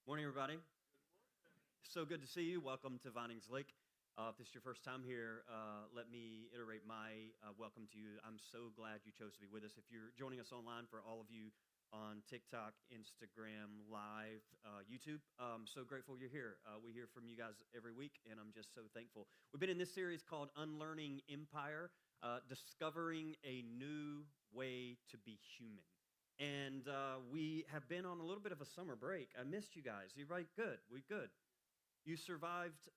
Morning, everybody. So good to see you. Welcome to Vinings Lake. If this is your first time here, let me iterate my welcome to you. I'm so glad you chose to be with us. If you're joining us online, for all of you on TikTok, Instagram, Live, YouTube, I'm so grateful you're here. We hear from you guys every week, and I'm just so thankful. We've been in this series called Unlearning Empire, discovering a new way to be human. And we have been on a little bit of a summer break. I missed you guys. You right? Good. We good. You survived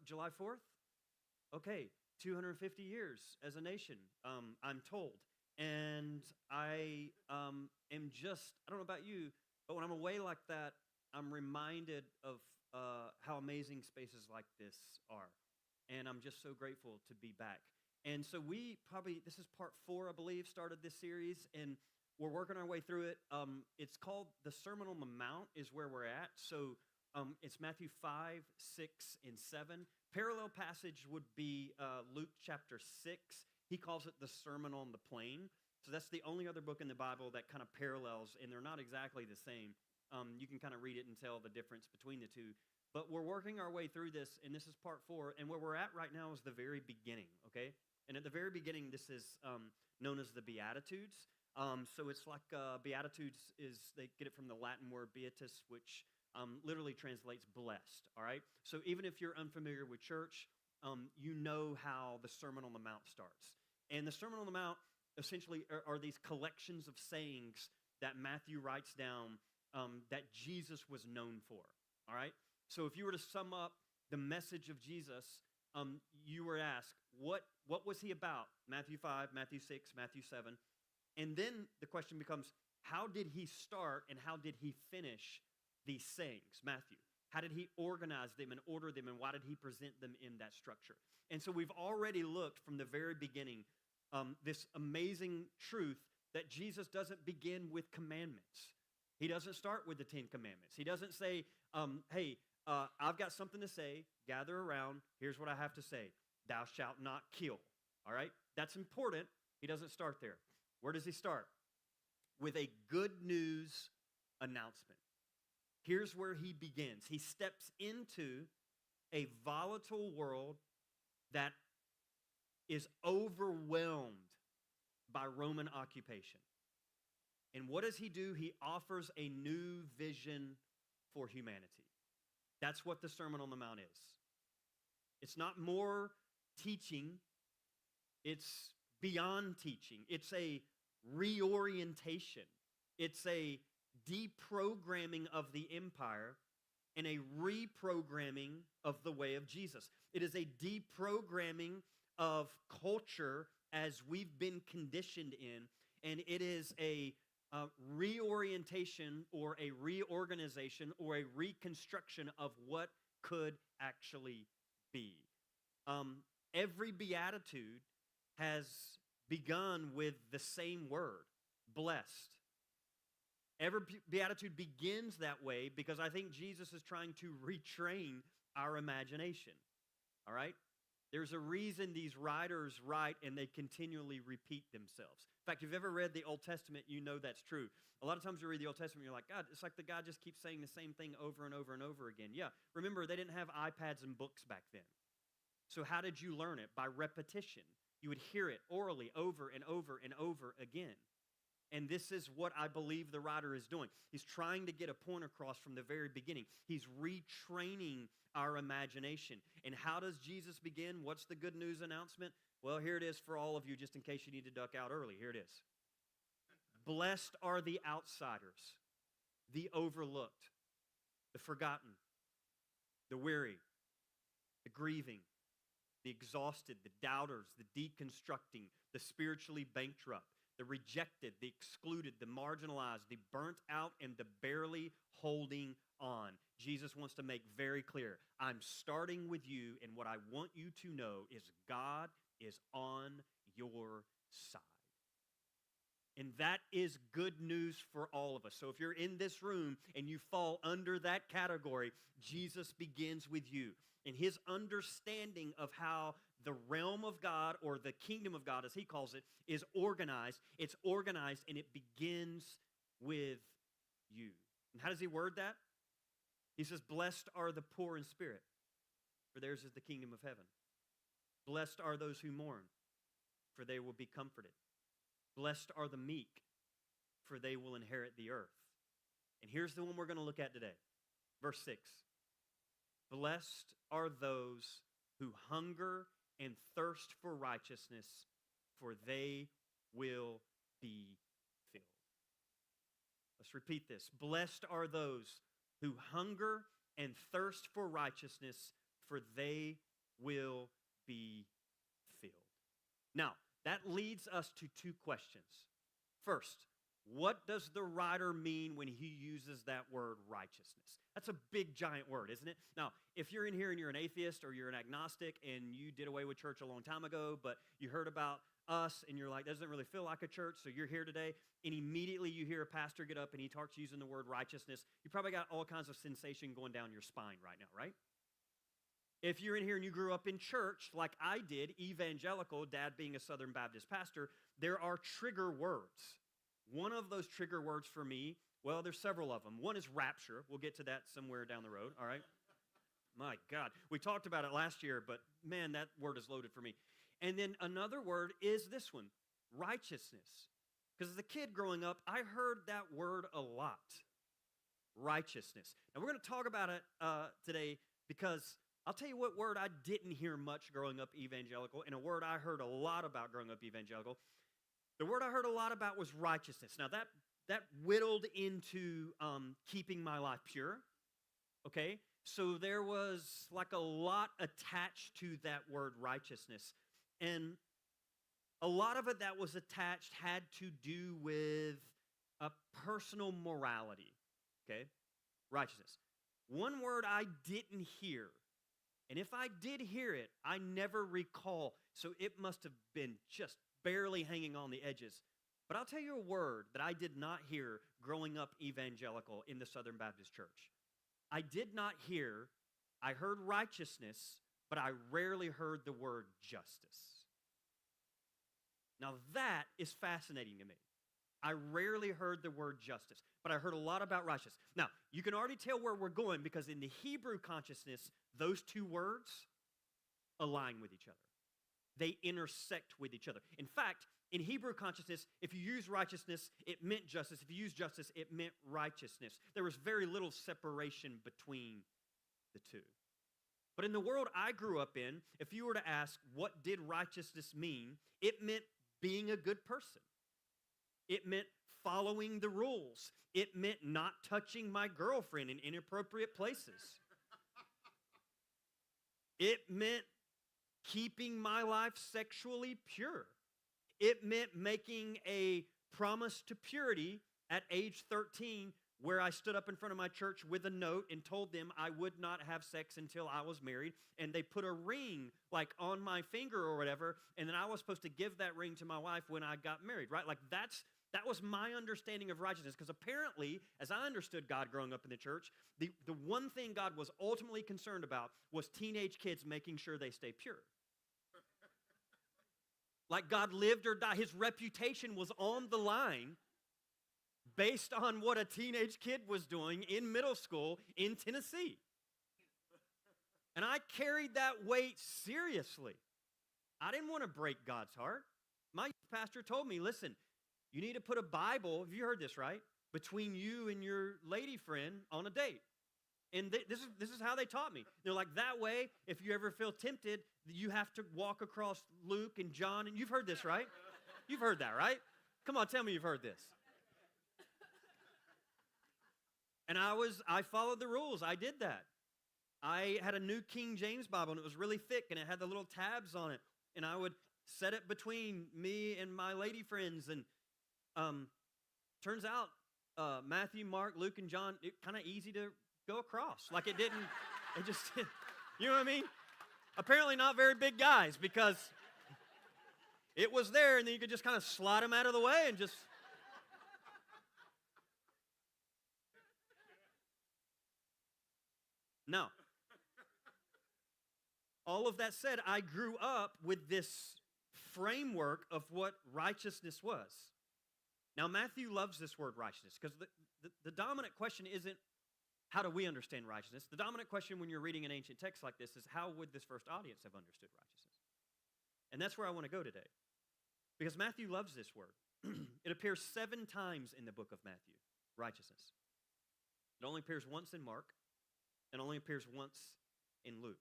July 4th? Okay, 250 years as a nation, I'm told. And I am just, I don't know about you, but when I'm away like that, I'm reminded of how amazing spaces like this are. And I'm just so grateful to be back. And so this is part 4, I believe, started this series, and we're working our way through it. It's called the Sermon on the Mount is where we're at. So it's Matthew 5, 6, and 7. Parallel passage would be Luke chapter 6. He calls it the Sermon on the Plain. So that's the only other book in the Bible that kind of parallels, and they're not exactly the same. You can kind of read it and tell the difference between the two. But we're working our way through this, and this is part 4. And where we're at right now is the very beginning, okay? And at the very beginning, this is known as the Beatitudes. So it's like Beatitudes they get it from the Latin word beatus, which literally translates blessed, all right? So even if you're unfamiliar with church, you know how the Sermon on the Mount starts. And the Sermon on the Mount essentially are these collections of sayings that Matthew writes down that Jesus was known for, all right? So if you were to sum up the message of Jesus, you were asked, what was he about? Matthew 5, Matthew 6, Matthew 7. And then the question becomes, how did he start and how did he finish these sayings, Matthew? How did he organize them and order them, and why did he present them in that structure? And so we've already looked from the very beginning this amazing truth that Jesus doesn't begin with commandments. He doesn't start with the 10 commandments. He doesn't say, hey, I've got something to say, gather around, here's what I have to say. Thou shalt not kill, all right? That's important. He doesn't start there. Where does he start? With a good news announcement. Here's where he begins. He steps into a volatile world that is overwhelmed by Roman occupation. And what does he do? He offers a new vision for humanity. That's what the Sermon on the Mount is. It's not more teaching. It's beyond teaching. It's a reorientation. It's a deprogramming of the empire and a reprogramming of the way of Jesus. It is a deprogramming of culture as we've been conditioned in, and it is a reorientation or a reorganization or a reconstruction of what could actually be. Every beatitude has begun with the same word, blessed. Every beatitude begins that way because I think Jesus is trying to retrain our imagination, all right? There's a reason these writers write and they continually repeat themselves. In fact, if you've ever read the Old Testament, you know that's true. A lot of times you read the Old Testament, you're like, God, it's like the guy just keeps saying the same thing over and over and over again. Yeah, remember, they didn't have iPads and books back then. So how did you learn it? By repetition. You would hear it orally over and over and over again. And this is what I believe the writer is doing. He's trying to get a point across from the very beginning. He's retraining our imagination. And how does Jesus begin? What's the good news announcement? Well, here it is for all of you, just in case you need to duck out early. Here it is. Blessed are the outsiders, the overlooked, the forgotten, the weary, the grieving, the exhausted, the doubters, the deconstructing, the spiritually bankrupt, the rejected, the excluded, the marginalized, the burnt out, and the barely holding on. Jesus wants to make very clear, I'm starting with you, and what I want you to know is God is on your side. And that is good news for all of us. So if you're in this room and you fall under that category, Jesus begins with you. And his understanding of how the realm of God, or the kingdom of God, as he calls it, is organized. It's organized and it begins with you. And how does he word that? He says, blessed are the poor in spirit, for theirs is the kingdom of heaven. Blessed are those who mourn, for they will be comforted. Blessed are the meek, for they will inherit the earth. And here's the one we're going to look at today. Verse 6. Blessed are those who hunger and thirst for righteousness, for they will be filled. Let's repeat this. Blessed are those who hunger and thirst for righteousness, for they will be filled. Now, that leads us to two questions. First, what does the writer mean when he uses that word righteousness? That's a big, giant word, isn't it? Now, if you're in here and you're an atheist or you're an agnostic and you did away with church a long time ago, but you heard about us and you're like, that doesn't really feel like a church, so you're here today, and immediately you hear a pastor get up and he starts using the word righteousness, you probably got all kinds of sensation going down your spine right now, right? If you're in here and you grew up in church like I did, evangelical, dad being a Southern Baptist pastor, there are trigger words. One of those trigger words for me, well, there's several of them. One is rapture. We'll get to that somewhere down the road, all right? My God. We talked about it last year, but man, that word is loaded for me. And then another word is this one, righteousness. Because as a kid growing up, I heard that word a lot, righteousness. Now, we're going to talk about it today because I'll tell you what word I didn't hear much growing up evangelical, and a word I heard a lot about growing up evangelical. The word I heard a lot about was righteousness. Now, that whittled into keeping my life pure, okay? So there was like a lot attached to that word righteousness. And a lot of it that was attached had to do with a personal morality, okay? Righteousness. One word I didn't hear, and if I did hear it, I never recall, so it must have been just barely hanging on the edges. But I'll tell you a word that I did not hear growing up evangelical in the Southern Baptist Church. I did not hear, I heard righteousness, but I rarely heard the word justice. Now that is fascinating to me. I rarely heard the word justice, but I heard a lot about righteousness. Now, you can already tell where we're going because in the Hebrew consciousness, those two words align with each other. They intersect with each other. In fact, in Hebrew consciousness, if you use righteousness, it meant justice. If you use justice, it meant righteousness. There was very little separation between the two. But in the world I grew up in, if you were to ask, what did righteousness mean? It meant being a good person. It meant following the rules. It meant not touching my girlfriend in inappropriate places. It meant keeping my life sexually pure. It meant making a promise to purity at age 13 where I stood up in front of my church with a note and told them I would not have sex until I was married. And they put a ring like on my finger or whatever, and then I was supposed to give that ring to my wife when I got married, right? Like that was my understanding of righteousness, because apparently, as I understood God growing up in the church, the one thing God was ultimately concerned about was teenage kids making sure they stay pure. Like God lived or died. His reputation was on the line based on what a teenage kid was doing in middle school in Tennessee. And I carried that weight seriously. I didn't want to break God's heart. My pastor told me, listen, you need to put a Bible, have you heard this, right, between you and your lady friend on a date. And this is how they taught me. They're like, that way, if you ever feel tempted, you have to walk across Luke and John. And you've heard this, right? You've heard that, right? Come on, tell me you've heard this. And I followed the rules. I did that. I had a New King James Bible, and it was really thick, and it had the little tabs on it. And I would set it between me and my lady friends. And turns out Matthew, Mark, Luke, and John, it kind of easy to go across. Like it just, you know what I mean? Apparently not very big guys, because it was there, and then you could just kind of slide them out of the way and just... No. All of that said, I grew up with this framework of what righteousness was. Now, Matthew loves this word righteousness, because the dominant question isn't How do we understand righteousness? The dominant question when you're reading an ancient text like this is, how would this first audience have understood righteousness? And that's where I want to go today. Because Matthew loves this word. It appears 7 times in the book of Matthew, righteousness. It only appears once in Mark, and only appears once in Luke.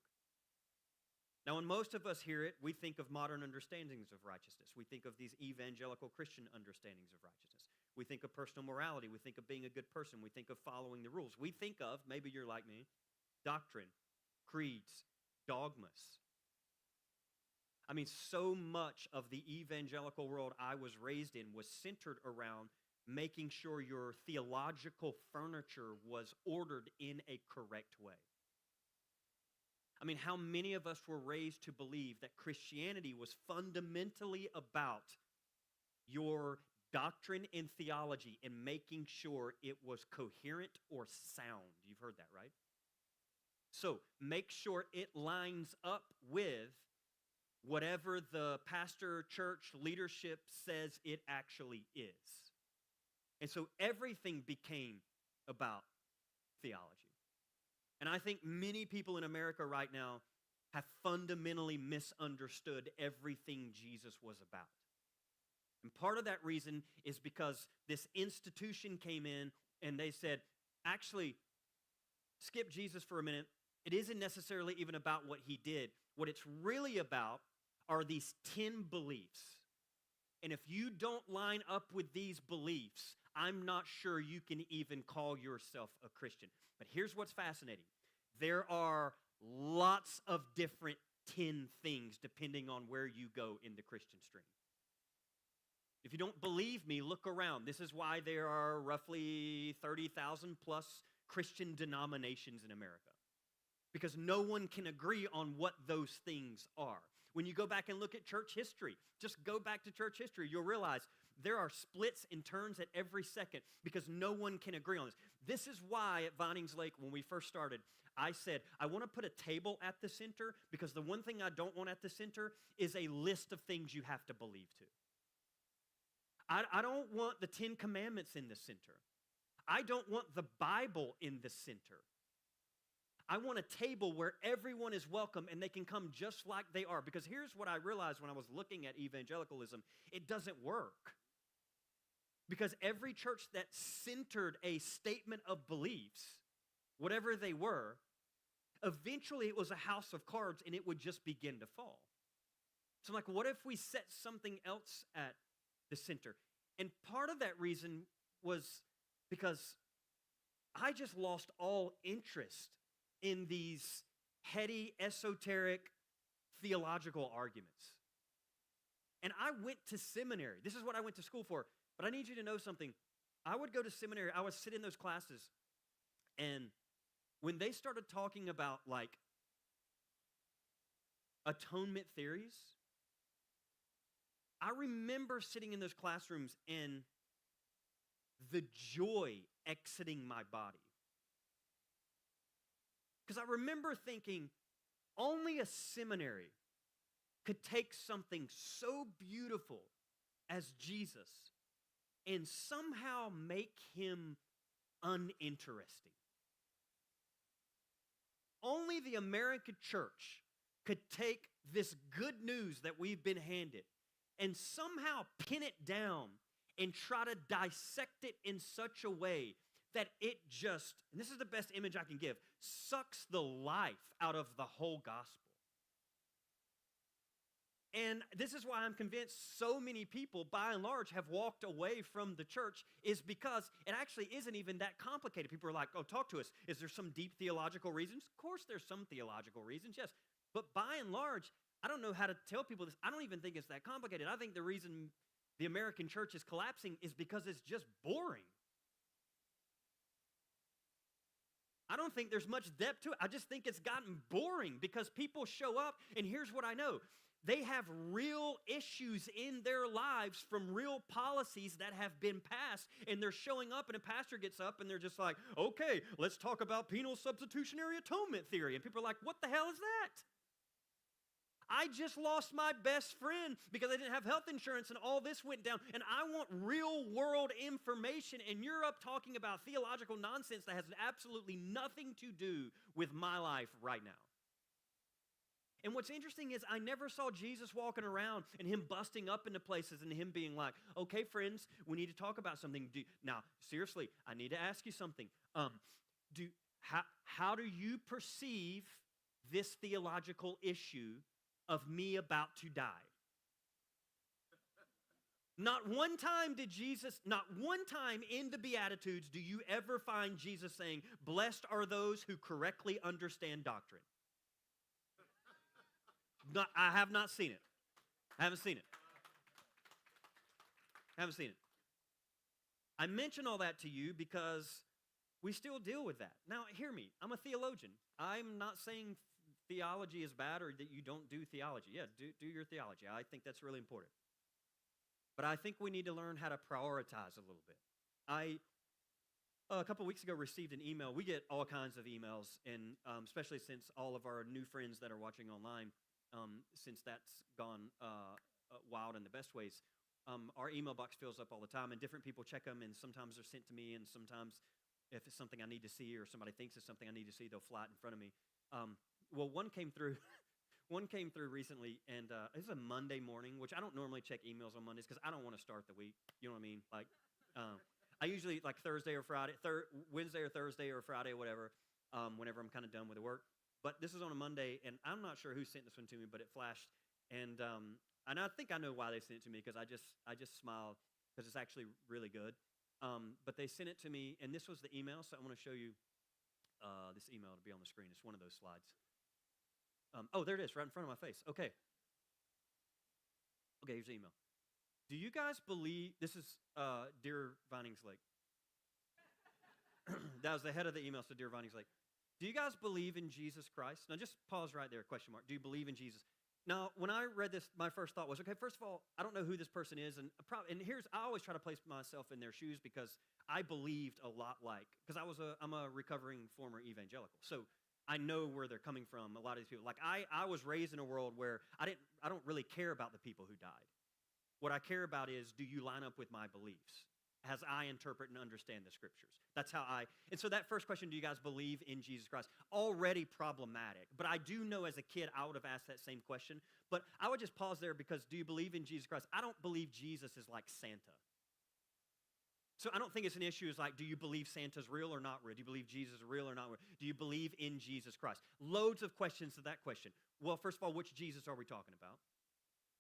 Now, when most of us hear it, we think of modern understandings of righteousness. We think of these evangelical Christian understandings of righteousness. We think of personal morality. We think of being a good person. We think of following the rules. We think of, maybe you're like me, doctrine, creeds, dogmas. I mean, so much of the evangelical world I was raised in was centered around making sure your theological furniture was ordered in a correct way. I mean, how many of us were raised to believe that Christianity was fundamentally about your doctrine and theology and making sure it was coherent or sound? You've heard that, right? So make sure it lines up with whatever the pastor, church, leadership says it actually is. And so everything became about theology. And I think many people in America right now have fundamentally misunderstood everything Jesus was about. And part of that reason is because this institution came in and they said, actually, skip Jesus for a minute. It isn't necessarily even about what he did. What it's really about are these 10 beliefs. And if you don't line up with these beliefs, I'm not sure you can even call yourself a Christian. But here's what's fascinating. There are lots of different 10 things depending on where you go in the Christian stream. If you don't believe me, look around. This is why there are roughly 30,000 plus Christian denominations in America. Because no one can agree on what those things are. When you go back and look at church history, just go back to church history, you'll realize there are splits and turns at every second because no one can agree on this. This is why at Vinings Lake, when we first started, I said, I want to put a table at the center because the one thing I don't want at the center is a list of things you have to believe to. I don't want the 10 Commandments in the center. I don't want the Bible in the center. I want a table where everyone is welcome and they can come just like they are. Because here's what I realized when I was looking at evangelicalism. It doesn't work. Because every church that centered a statement of beliefs, whatever they were, eventually it was a house of cards and it would just begin to fall. So I'm like, what if we set something else at the center? And part of that reason was because I just lost all interest in these heady, esoteric, theological arguments. And I went to seminary. This is what I went to school for. But I need you to know something. I would go to seminary. I would sit in those classes. And when they started talking about like atonement theories, I remember sitting in those classrooms and the joy exiting my body. Because I remember thinking, only a seminary could take something so beautiful as Jesus and somehow make him uninteresting. Only the American church could take this good news that we've been handed and somehow pin it down and try to dissect it in such a way that it just, and this is the best image I can give, sucks the life out of the whole gospel. And this is why I'm convinced so many people, by and large, have walked away from the church, is because it actually isn't even that complicated. People are like, oh, talk to us. Is there some deep theological reasons? Of course there's some theological reasons, yes. But by and large, I don't know how to tell people this. I don't even think it's that complicated. I think the reason the American church is collapsing is because it's just boring. I don't think there's much depth to it. I just think it's gotten boring because people show up, and here's what I know. They have real issues in their lives from real policies that have been passed, and they're showing up, and a pastor gets up, and they're just like, okay, let's talk about penal substitutionary atonement theory. And people are like, what the hell is that? I just lost my best friend because I didn't have health insurance and all this went down. And I want real world information. And you're up talking about theological nonsense that has absolutely nothing to do with my life right now. And what's interesting is I never saw Jesus walking around and him busting up into places and him being like, okay, friends, we need to talk about something. Now, seriously, I need to ask you something. How do you perceive this theological issue of me about to die? Not one time in the Beatitudes do you ever find Jesus saying, blessed are those who correctly understand doctrine. I have not seen it. I haven't seen it. I mention all that to you because we still deal with that. Now, hear me. I'm a theologian. I'm not saying theology is bad or that you don't do theology. Yeah, do your theology. I think that's really important. But I think we need to learn how to prioritize a little bit. A couple weeks ago, received an email. We get all kinds of emails, and especially since all of our new friends that are watching online, since that's gone wild in the best ways, our email box fills up all the time, and different people check them, and sometimes they're sent to me, and sometimes if it's something I need to see or somebody thinks it's something I need to see, they'll fly it in front of me. Well, one came through recently, and it was a Monday morning, which I don't normally check emails on Mondays because I don't want to start the week. You know what I mean? Like, I usually like Thursday or Friday, Wednesday or Thursday or Friday or whatever, whenever I'm kind of done with the work. But this is on a Monday, and I'm not sure who sent this one to me, but it flashed, and I think I know why they sent it to me because I just smiled because it's actually really good. But they sent it to me, and this was the email, so I want to show you this email to be on the screen. It's one of those slides. Oh, there it is, right in front of my face. Okay, here's the email. Do you guys believe, this is Dear Vinings Lake. That was the head of the email, so Dear Vinings Lake. Do you guys believe in Jesus Christ? Now, just pause right there, question mark. Do you believe in Jesus? Now, when I read this, my first thought was, okay, first of all, I don't know who this person is, and I always try to place myself in their shoes because I believed a lot because I'm a recovering former evangelical, so I know where they're coming from, a lot of these people. Like, I was raised in a world where I don't really care about the people who died. What I care about is, do you line up with my beliefs as I interpret and understand the scriptures? That's how and so that first question, do you guys believe in Jesus Christ? Already problematic. But I do know as a kid, I would have asked that same question. But I would just pause there because do you believe in Jesus Christ? I don't believe Jesus is like Santa. So I don't think it's an issue. It's like, do you believe Santa's real or not real? Do you believe Jesus is real or not real? Do you believe in Jesus Christ? Loads of questions to that question. Well, first of all, which Jesus are we talking about?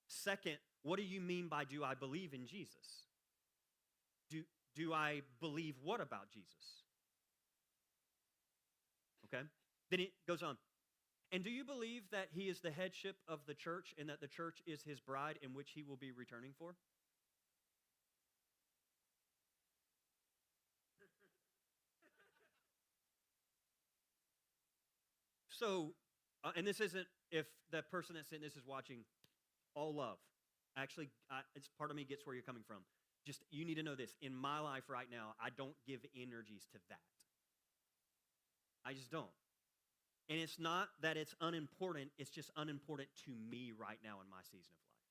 Second, what do you mean by do I believe in Jesus? Do I believe what about Jesus? Okay. Then it goes on. And do you believe that he is the headship of the church and that the church is his bride in which he will be returning for? So, and this isn't, if that person that sent this is watching, all love. Actually, it's part of me gets where you're coming from. Just, you need to know this. In my life right now, I don't give energies to that. I just don't. And it's not that it's unimportant. It's just unimportant to me right now in my season of life.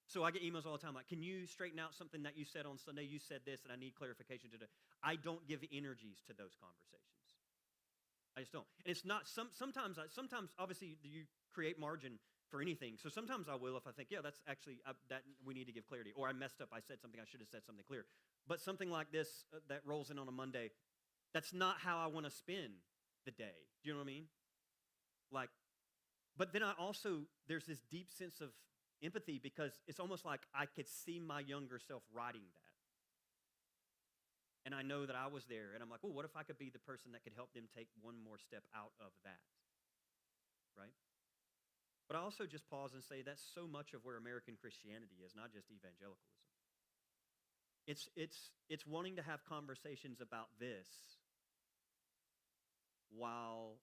So I get emails all the time like, can you straighten out something that you said on Sunday? You said this, and I need clarification today. I don't give energies to those conversations. I just don't. And it's not, sometimes obviously you create margin for anything. So sometimes I will if I think, yeah, that's actually, that we need to give clarity. Or I messed up, I said something, I should have said something clear. But something like this that rolls in on a Monday, that's not how I want to spend the day. Do you know what I mean? Like, but then there's this deep sense of empathy because it's almost like I could see my younger self writing that. And I know that I was there, and I'm like, oh, what if I could be the person that could help them take one more step out of that, right? But I also just pause and say that's so much of where American Christianity is, not just evangelicalism. It's wanting to have conversations about this while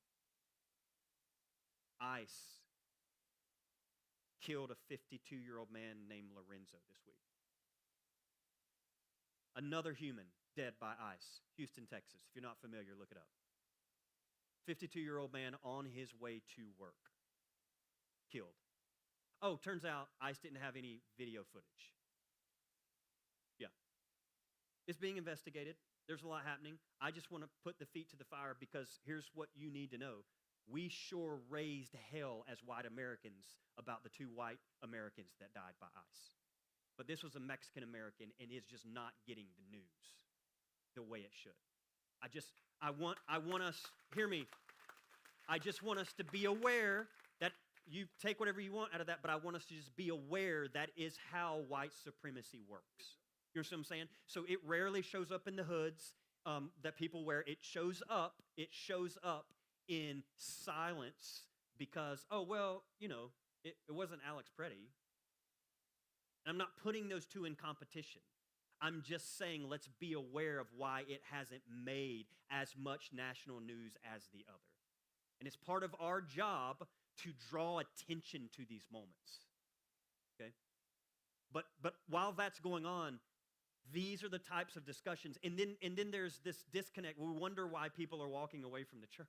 ICE killed a 52-year-old man named Lorenzo this week. Another human dead by ICE, Houston, Texas. If you're not familiar, look it up. 52-year-old man on his way to work, killed. Oh, turns out ICE didn't have any video footage. Yeah. It's being investigated. There's a lot happening. I just want to put the feet to the fire because here's what you need to know. We sure raised hell as white Americans about the 2 white Americans that died by ICE. But this was a Mexican American and is just not getting the news the way it should. I want us, hear me, I just want us to be aware that you take whatever you want out of that, but I want us to just be aware that is how white supremacy works. You know what I'm saying? So it rarely shows up in the hoods that people wear. It shows up in silence because, oh, well, you know, it wasn't Alex Preddy. I'm not putting those two in competition. I'm just saying let's be aware of why it hasn't made as much national news as the other. And it's part of our job to draw attention to these moments. Okay? But while that's going on, these are the types of discussions. And then there's this disconnect. We wonder why people are walking away from the church.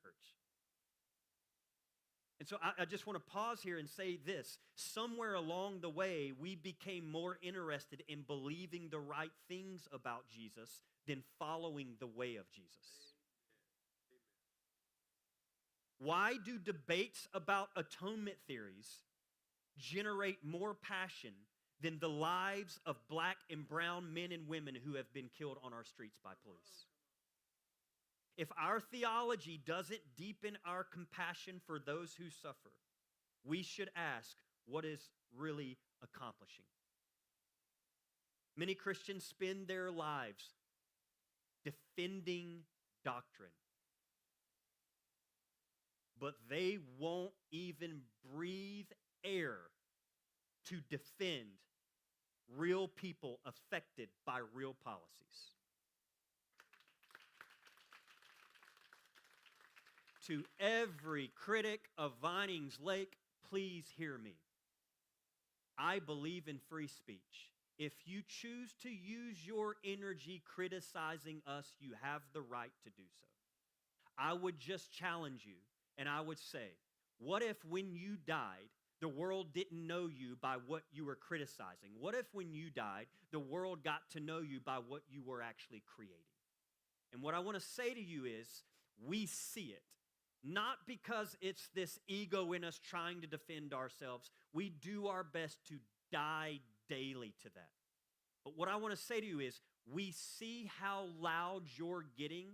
And so I just want to pause here and say this. Somewhere along the way, we became more interested in believing the right things about Jesus than following the way of Jesus. Why do debates about atonement theories generate more passion than the lives of black and brown men and women who have been killed on our streets by police? If our theology doesn't deepen our compassion for those who suffer, we should ask what is really accomplishing. Many Christians spend their lives defending doctrine, but they won't even breathe air to defend real people affected by real policies. To every critic of Vinings Lake, please hear me. I believe in free speech. If you choose to use your energy criticizing us, you have the right to do so. I would just challenge you, and I would say, what if when you died, the world didn't know you by what you were criticizing? What if when you died, the world got to know you by what you were actually creating? And what I want to say to you is, we see it. Not because it's this ego in us trying to defend ourselves. We do our best to die daily to that. But what I want to say to you is, we see how loud you're getting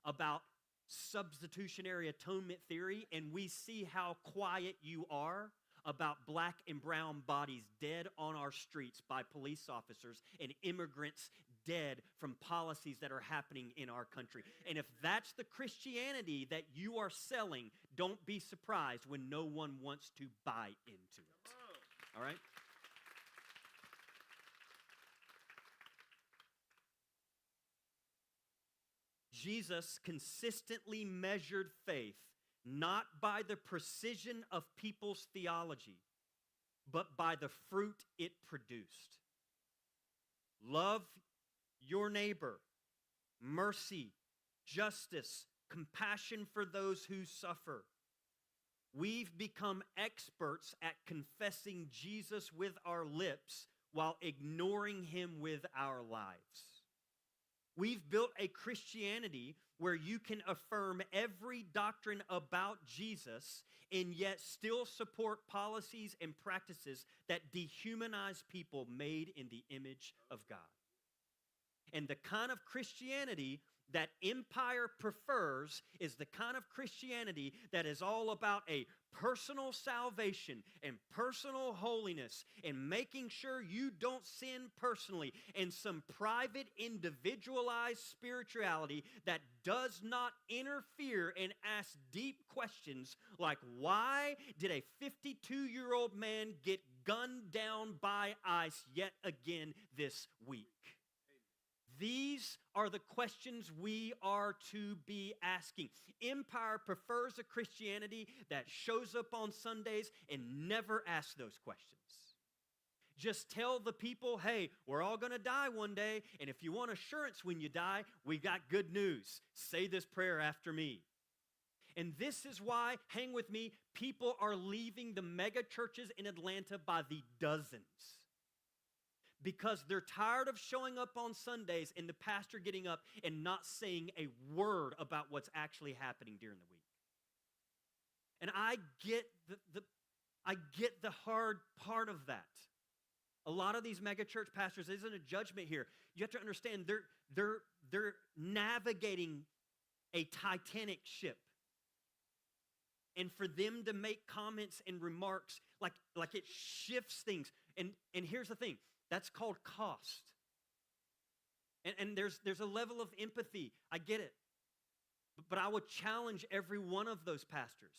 about substitutionary atonement theory, and we see how quiet you are about black and brown bodies dead on our streets by police officers and immigrants dead from policies that are happening in our country. And if that's the Christianity that you are selling, don't be surprised when no one wants to buy into it. All right? Jesus consistently measured faith not by the precision of people's theology, but by the fruit it produced. Love your neighbor, mercy, justice, compassion for those who suffer. We've become experts at confessing Jesus with our lips while ignoring him with our lives. We've built a Christianity where you can affirm every doctrine about Jesus and yet still support policies and practices that dehumanize people made in the image of God. And the kind of Christianity that Empire prefers is the kind of Christianity that is all about a personal salvation and personal holiness and making sure you don't sin personally, and some private, individualized spirituality that does not interfere and ask deep questions like, why did a 52-year-old man get gunned down by ICE yet again this week? These are the questions we are to be asking. Empire prefers a Christianity that shows up on Sundays and never asks those questions. Just tell the people, hey, we're all going to die one day, and if you want assurance when you die, we got good news. Say this prayer after me. And this is why, hang with me, people are leaving the mega churches in Atlanta by the dozens. Because they're tired of showing up on Sundays and the pastor getting up and not saying a word about what's actually happening during the week. And I get the hard part of that. A lot of these mega church pastors, there isn't a judgment here. You have to understand they're navigating a Titanic ship. And for them to make comments and remarks like it shifts things. And here's the thing. That's called cost. And there's a level of empathy. I get it. But I would challenge every one of those pastors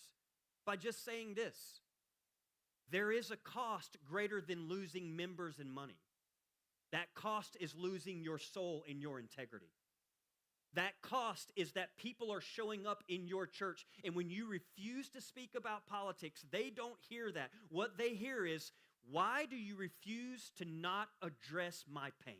by just saying this. There is a cost greater than losing members and money. That cost is losing your soul and your integrity. That cost is that people are showing up in your church, and when you refuse to speak about politics, they don't hear that. What they hear is, why do you refuse to not address my pain?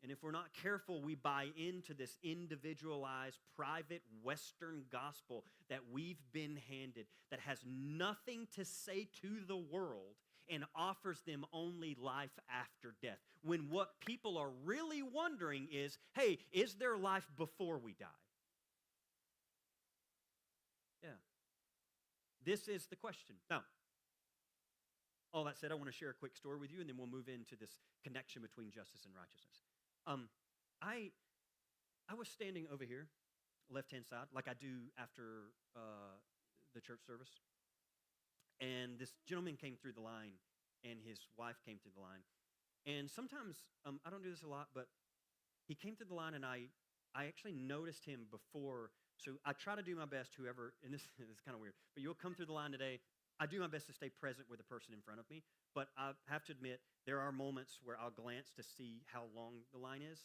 And if we're not careful, we buy into this individualized, private Western gospel that we've been handed that has nothing to say to the world and offers them only life after death. When what people are really wondering is, hey, is there life before we die? Yeah. This is the question. Now, all that said, I want to share a quick story with you, and then we'll move into this connection between justice and righteousness. I was standing over here, left-hand side, like I do after the church service. And this gentleman came through the line, and his wife came through the line. And sometimes, I don't do this a lot, but he came through the line, and I actually noticed him before. So I try to do my best, whoever, and this is kind of weird, but you'll come through the line today. I do my best to stay present with the person in front of me, but I have to admit, there are moments where I'll glance to see how long the line is.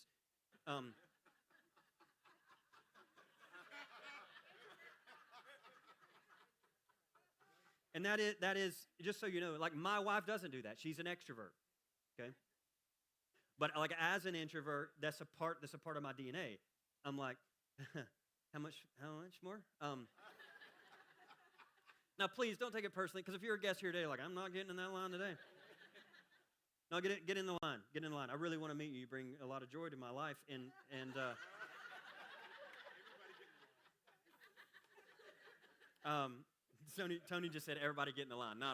And that is, just so you know, like my wife doesn't do that. She's an extrovert, okay? But like as an introvert, that's a part of my DNA. I'm like, how much more? Now, please don't take it personally, because if you're a guest here today, like, I'm not getting in that line today. No, get in the line. Get in the line. I really want to meet you. You bring a lot of joy to my life, and Tony just said, everybody get in the line. No.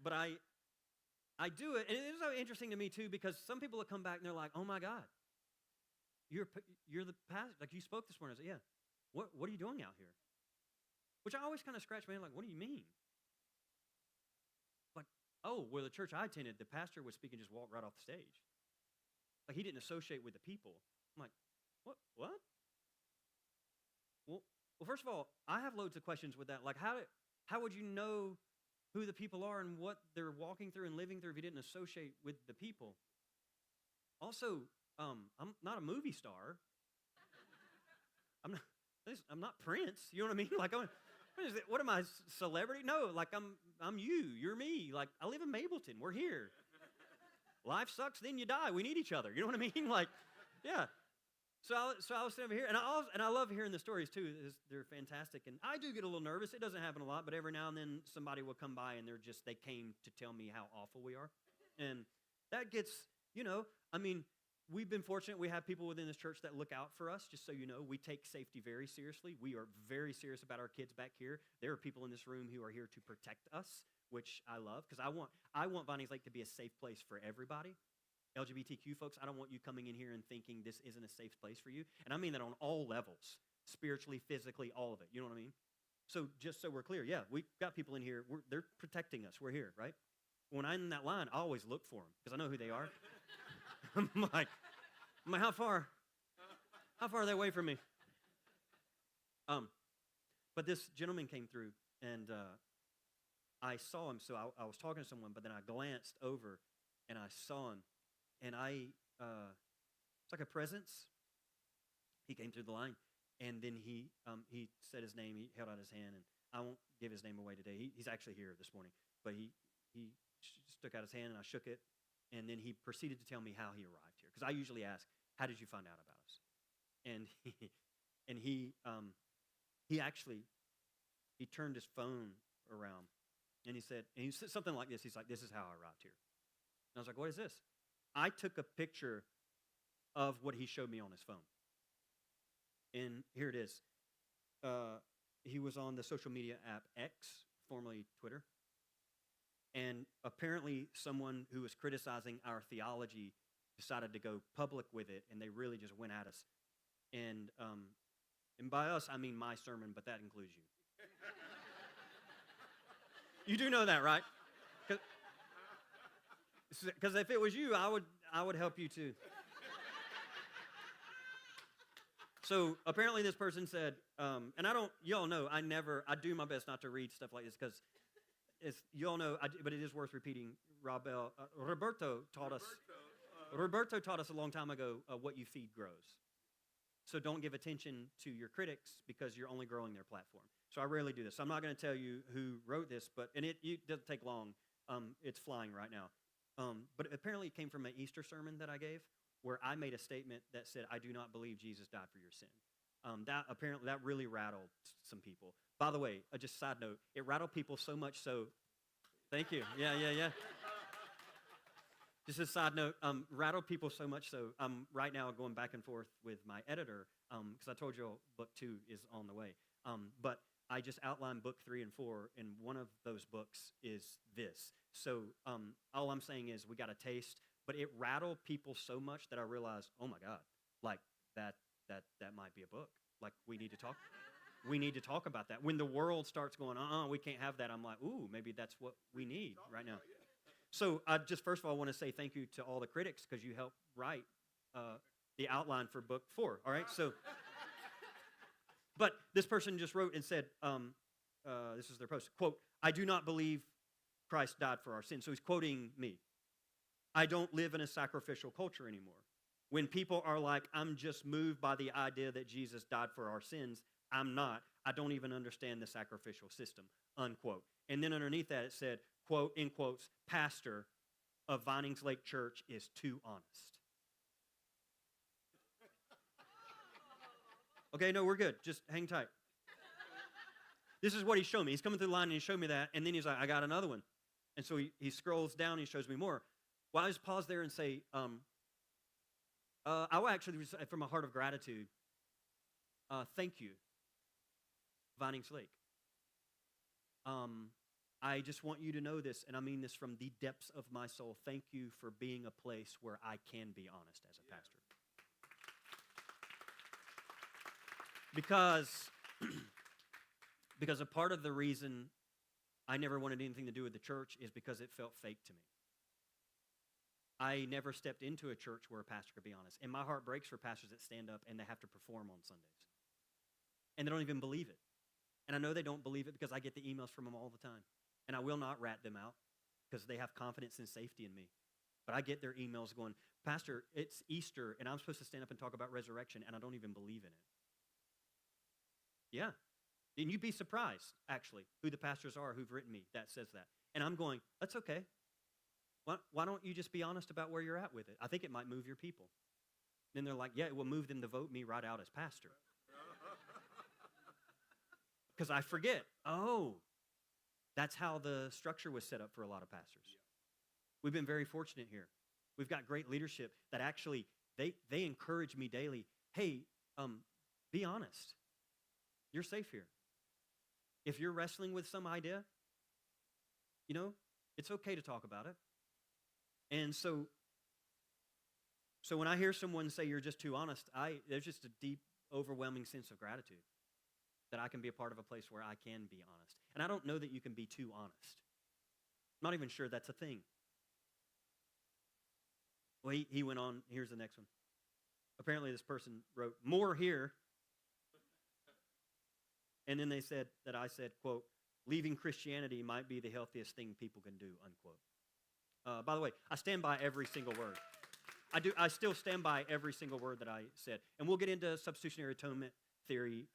But I do it, and it is so interesting to me too, because some people will come back and they're like, "Oh my God, you're the pastor, like you spoke this morning." I said, "Yeah, what are you doing out here?" Which I always kind of scratch my head, like, "What do you mean?" Like, "Oh, well, the church I attended, the pastor was speaking, just walked right off the stage. Like he didn't associate with the people." I'm like, "What? Well, first of all, I have loads of questions with that. Like, how would you know who the people are and what they're walking through and living through if you didn't associate with the people? Also, I'm not a movie star. I'm not Prince. You know what I mean? Like, what am I, celebrity? No, like I'm you. You're me. Like, I live in Mableton. We're here. Life sucks, then you die. We need each other. You know what I mean? Like, yeah. So I was sitting over here, and I love hearing the stories too. They're fantastic, and I do get a little nervous. It doesn't happen a lot, but every now and then somebody will come by and they came to tell me how awful we are, and that gets, I mean, we've been fortunate. We have people within this church that look out for us. Just so you know, we take safety very seriously. We are very serious about our kids back here. There are people in this room who are here to protect us, which I love, because I want Vinings Lake to be a safe place for everybody. LGBTQ folks, I don't want you coming in here and thinking this isn't a safe place for you. And I mean that on all levels, spiritually, physically, all of it. You know what I mean? So just so we're clear, yeah, we've got people in here. They're protecting us. We're here, right? When I'm in that line, I always look for them because I know who they are. I'm like, how far are they away from me? But this gentleman came through, and I saw him. So I was talking to someone, but then I glanced over, and I saw him. And it's like a presence. He came through the line, and then he said his name. He held out his hand, and I won't give his name away today. He's actually here this morning, but stuck out his hand, and I shook it, and then he proceeded to tell me how he arrived here. Because I usually ask, how did you find out about us? And he actually, he turned his phone around, and he said something like this. He's like, this is how I arrived here. And I was like, what is this? I took a picture of what he showed me on his phone. And here it is. He was on the social media app X, formerly Twitter. And apparently someone who was criticizing our theology decided to go public with it, and they really just went at us. And by us, I mean my sermon, but that includes you. You do know that, right? Because if it was you, I would help you too. So apparently this person said, and y'all know, I do my best not to read stuff like this because y'all know, but it is worth repeating. Roberto taught us a long time ago, what you feed grows. So don't give attention to your critics because you're only growing their platform. So I rarely do this. So I'm not going to tell you who wrote this, and it doesn't take long. It's flying right now. But apparently it came from an Easter sermon that I gave where I made a statement that said, I do not believe Jesus died for your sin. That really rattled some people. By the way, just a side note, it rattled people so much so, thank you. Yeah. Just a side note, rattled people so much so, right now going back and forth with my editor, because I told you book 2 is on the way. But I just outlined book 3 and 4, and one of those books is this. So all I'm saying is we got a taste, but it rattled people so much that I realized, oh my God, like that might be a book. Like we need to talk. We need to talk about that. When the world starts going, we can't have that, I'm like, ooh, maybe that's what we need right now. So I just first of all want to say thank you to all the critics because you helped write the outline for book 4. All right, so. But this person just wrote and said, this is their post, quote, I do not believe Christ died for our sins. So he's quoting me. I don't live in a sacrificial culture anymore. When people are like, I'm just moved by the idea that Jesus died for our sins, I'm not. I don't even understand the sacrificial system, unquote. And then underneath that it said, quote, in quotes, pastor of Vinings Lake Church is too honest. Okay, no, we're good. Just hang tight. This is what he showed me. He's coming through the line and he showed me that, and then he's like, I got another one. And so he scrolls down and he shows me more. Well, I just pause there and say, I will actually, from a heart of gratitude, thank you, Vinings Lake. I just want you to know this, and I mean this from the depths of my soul. Thank you for being a place where I can be honest as a pastor. Because a part of the reason I never wanted anything to do with the church is because it felt fake to me. I never stepped into a church where a pastor could be honest. And my heart breaks for pastors that stand up and they have to perform on Sundays. And they don't even believe it. And I know they don't believe it because I get the emails from them all the time. And I will not rat them out because they have confidence and safety in me. But I get their emails going, Pastor, it's Easter and I'm supposed to stand up and talk about resurrection and I don't even believe in it. Yeah. And you'd be surprised, actually, who the pastors are who've written me that says that. And I'm going, that's okay. Why don't you just be honest about where you're at with it? I think it might move your people. Then they're like, yeah, it will move them to vote me right out as pastor. Because I forget, that's how the structure was set up for a lot of pastors. We've been very fortunate here. We've got great leadership that actually, they encourage me daily, hey, be honest. You're safe here. If you're wrestling with some idea, it's okay to talk about it. And so when I hear someone say you're just too honest, there's just a deep, overwhelming sense of gratitude that I can be a part of a place where I can be honest. And I don't know that you can be too honest. I'm not even sure that's a thing. Well, he went on. Here's the next one. Apparently this person wrote, more here. And then they said that I said, quote, leaving Christianity might be the healthiest thing people can do, unquote. By the way, I stand by every single word. I still stand by every single word that I said. And we'll get into substitutionary atonement theory.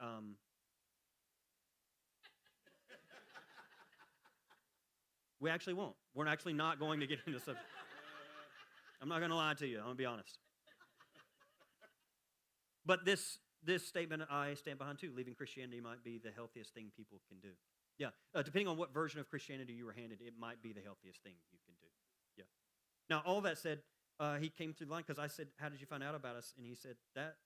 We actually won't. We're actually not going to get into subject. I'm not going to lie to you. I'm going to be honest. But this statement I stand behind too. Leaving Christianity might be the healthiest thing people can do. Yeah, depending on what version of Christianity you were handed, it might be the healthiest thing you can do. Yeah. Now, all that said, he came through the line because I said, "How did you find out about us?" And he said that.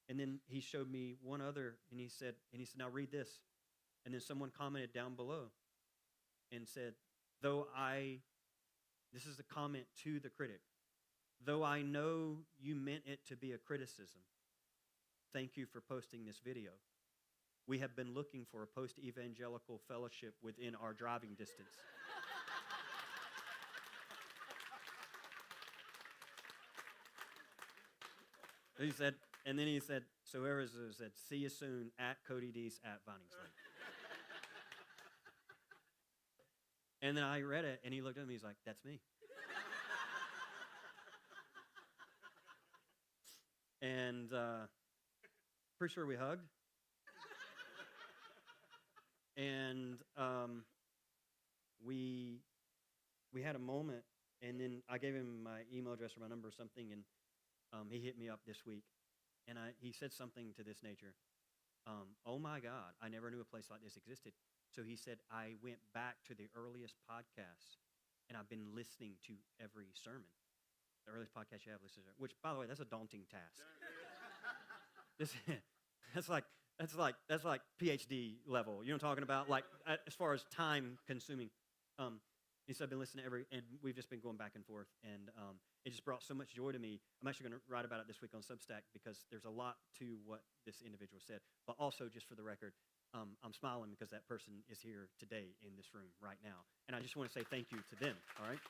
And then he showed me one other, and he said, "Now read this." And then someone commented down below and said, this is a comment to the critic, "Though I know you meant it to be a criticism, thank you for posting this video. We have been looking for a post-evangelical fellowship within our driving distance." He said, and then he said, "So whoever said, see you soon at Cody Deese at Vinings Lake." And then I read it, and he looked at me, he's like, "That's me." And pretty sure we hugged. And we had a moment, and then I gave him my email address or my number or something, and he hit me up this week, and he said something to this nature. "Oh my God, I never knew a place like this existed." So he said, "I went back to the earliest podcasts, and I've been listening to every sermon." The earliest podcast you have listened to, which, by the way, that's a daunting task. That's like PhD level. You know what I'm talking about? Like, as far as time consuming. He said, "I've been listening to and we've just been going back and forth, and it just brought so much joy to me." I'm actually going to write about it this week on Substack because there's a lot to what this individual said. But also, just for the record, I'm smiling because that person is here today in this room right now. And I just want to say thank you to them, all right?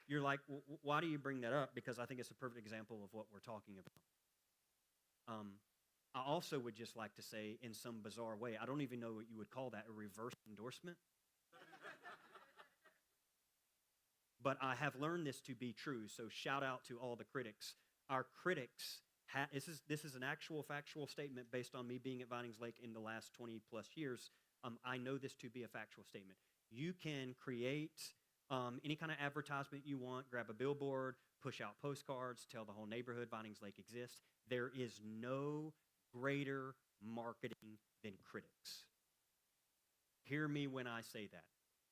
You're like, why do you bring that up? Because I think it's a perfect example of what we're talking about. I also would just like to say, in some bizarre way, I don't even know what you would call that, a reverse endorsement. But I have learned this to be true, so shout out to all the critics. Our critics, this is an actual factual statement based on me being at Vinings Lake in the last 20 plus years. I know this to be a factual statement. You can create any kind of advertisement you want, grab a billboard, push out postcards, tell the whole neighborhood Vinings Lake exists. There is no greater marketing than critics. Hear me when I say that.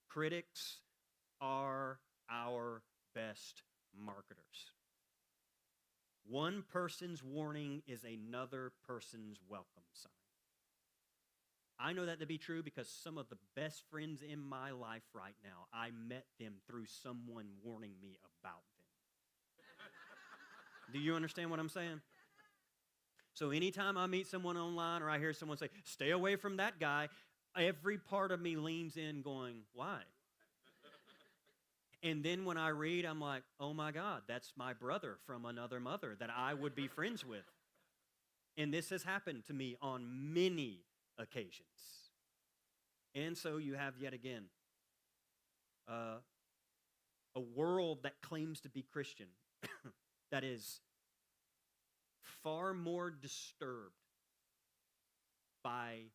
Critics are our best marketers. One person's warning is another person's welcome sign. I know that to be true because some of the best friends in my life right now, I met them through someone warning me about them. Do you understand what I'm saying? So anytime I meet someone online or I hear someone say, "Stay away from that guy," every part of me leans in going, "Why?" And then when I read, I'm like, "Oh my God, that's my brother from another mother that I would be friends with." And this has happened to me on many occasions. And so you have yet again a world that claims to be Christian that is far more disturbed by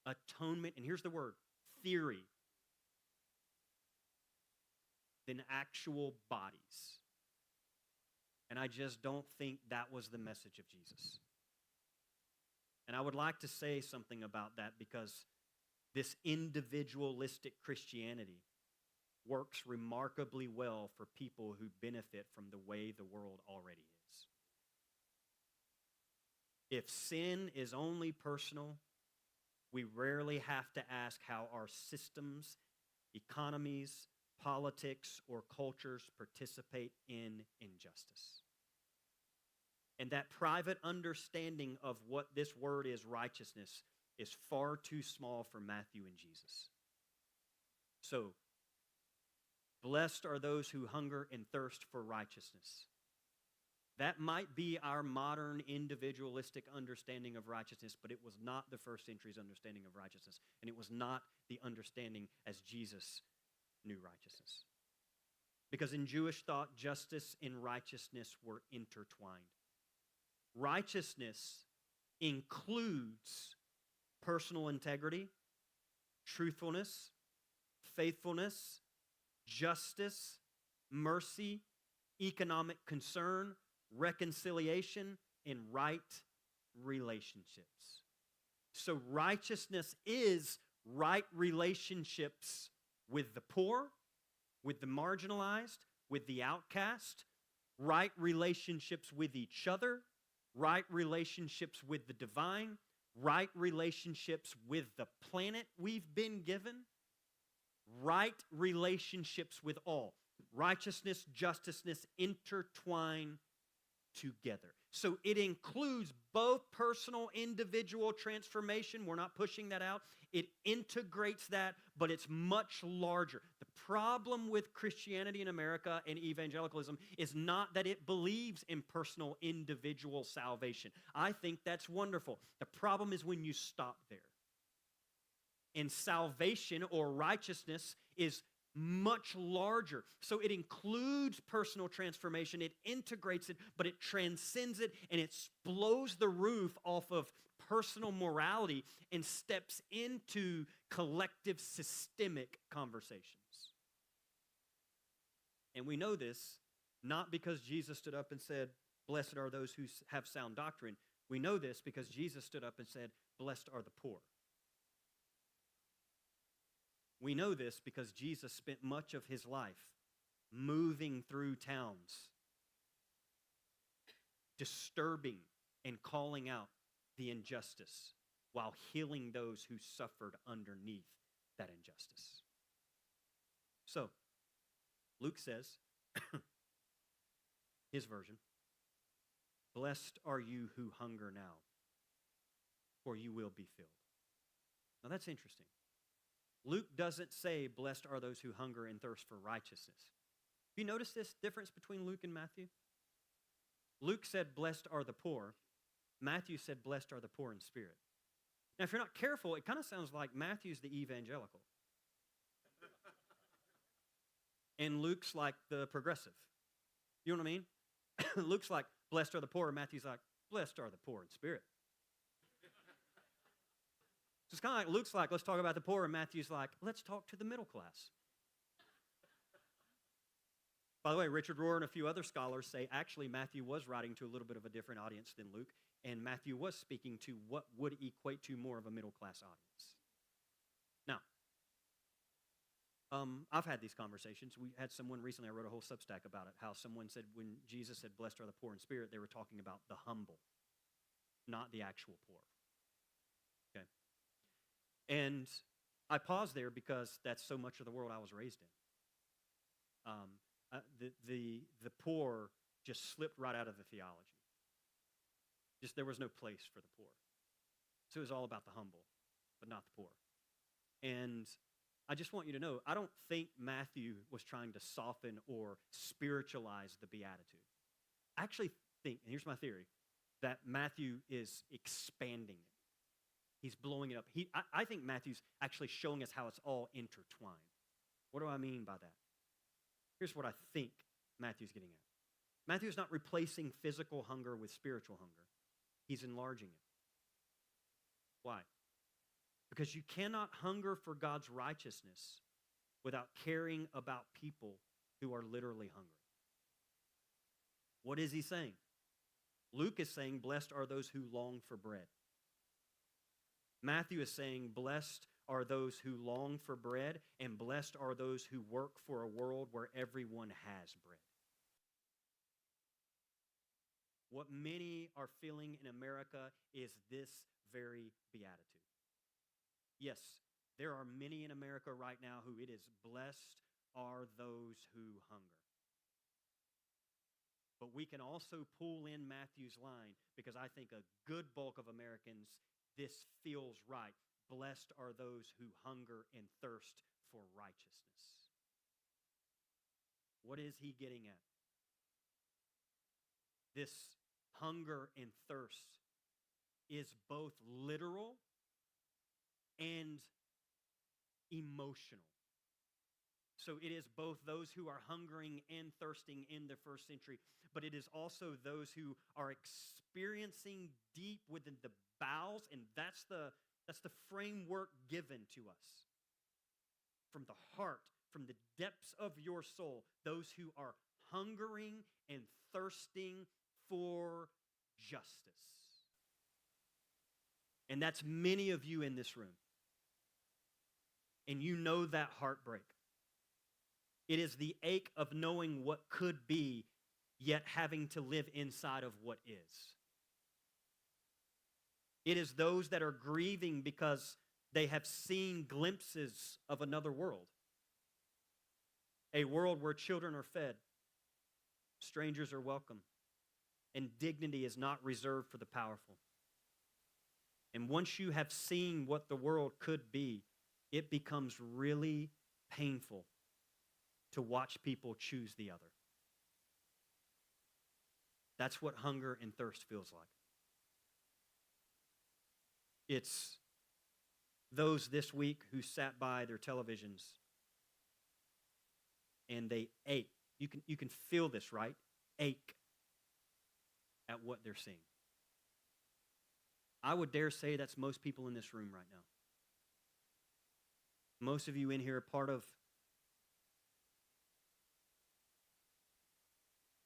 atonement, and here's the word, theory, than actual bodies. And I just don't think that was the message of Jesus. And I would like to say something about that because this individualistic Christianity works remarkably well for people who benefit from the way the world already is. If sin is only personal, we rarely have to ask how our systems, economies, politics, or cultures participate in injustice. And that private understanding of what this word is, righteousness, is far too small for Matthew and Jesus. So, blessed are those who hunger and thirst for righteousness. That might be our modern individualistic understanding of righteousness, but it was not the first century's understanding of righteousness, and it was not the understanding as Jesus knew righteousness. Because in Jewish thought, justice and righteousness were intertwined. Righteousness includes personal integrity truthfulness, faithfulness, justice, mercy, economic concern, reconciliation, and right relationships. So righteousness is right relationships with the poor, with the marginalized, with the outcast, right relationships with each other, right relationships with the divine, right relationships with the planet we've been given, right relationships with all. Righteousness, justice intertwine together. So it includes both personal, individual transformation. We're not pushing that out. It integrates that, but it's much larger. The problem with Christianity in America and evangelicalism is not that it believes in personal, individual salvation. I think that's wonderful. The problem is when you stop there. And salvation or righteousness is much larger. So it includes personal transformation, it integrates it, but it transcends it, and it blows the roof off of personal morality and steps into collective systemic conversations. And we know this not because Jesus stood up and said, "Blessed are those who have sound doctrine." We know this because Jesus stood up and said, "Blessed are the poor." We know this because Jesus spent much of his life moving through towns, disturbing and calling out the injustice while healing those who suffered underneath that injustice. So, Luke says, his version, "Blessed are you who hunger now, for you will be filled." Now that's interesting. Luke doesn't say, "Blessed are those who hunger and thirst for righteousness." Have you noticed this difference between Luke and Matthew? Luke said, "Blessed are the poor." Matthew said, "Blessed are the poor in spirit." Now, if you're not careful, it kind of sounds like Matthew's the evangelical. And Luke's like the progressive. You know what I mean? Luke's like, "Blessed are the poor." Matthew's like, "Blessed are the poor in spirit." So it's kind of like Luke's like, "Let's talk about the poor," and Matthew's like, "Let's talk to the middle class." By the way, Richard Rohr and a few other scholars say actually Matthew was writing to a little bit of a different audience than Luke, and Matthew was speaking to what would equate to more of a middle class audience. Now, I've had these conversations. We had someone recently, I wrote a whole Substack about it, how someone said when Jesus said, "Blessed are the poor in spirit," they were talking about the humble, not the actual poor. Okay? And I paused there because that's so much of the world I was raised in. The poor just slipped right out of the theology. Just there was no place for the poor. So it was all about the humble, but not the poor. And I just want you to know, I don't think Matthew was trying to soften or spiritualize the beatitude. I actually think, and here's my theory, that Matthew is expanding it. He's blowing it up. I think Matthew's actually showing us how it's all intertwined. What do I mean by that? Here's what I think Matthew's getting at. Matthew's not replacing physical hunger with spiritual hunger. He's enlarging it. Why? Because you cannot hunger for God's righteousness without caring about people who are literally hungry. What is he saying? Luke is saying, "Blessed are those who long for bread." Matthew is saying, "Blessed are those who long for bread, and blessed are those who work for a world where everyone has bread." What many are feeling in America is this very beatitude. Yes, there are many in America right now who it is, "Blessed are those who hunger." But we can also pull in Matthew's line because I think a good bulk of Americans, this feels right. Blessed are those who hunger and thirst for righteousness. What is he getting at? This hunger and thirst is both literal and emotional. So it is both those who are hungering and thirsting in the first century, but it is also those who are experiencing deep within the bowels, and that's the framework given to us. from the heart, from the depths of your soul, those who are hungering and thirsting for justice. And that's many of you in this room. And you know that heartbreak. It is the ache of knowing what could be, yet having to live inside of what is. It is those that are grieving because they have seen glimpses of another world. A world where children are fed, strangers are welcome, and dignity is not reserved for the powerful. And once you have seen what the world could be, it becomes really painful to watch people choose the other. That's what hunger and thirst feels like. It's those this week who sat by their televisions and they ache. You can feel this, right? Ache at what they're seeing. I would dare say that's most people in this room right now. Most of you in here are part of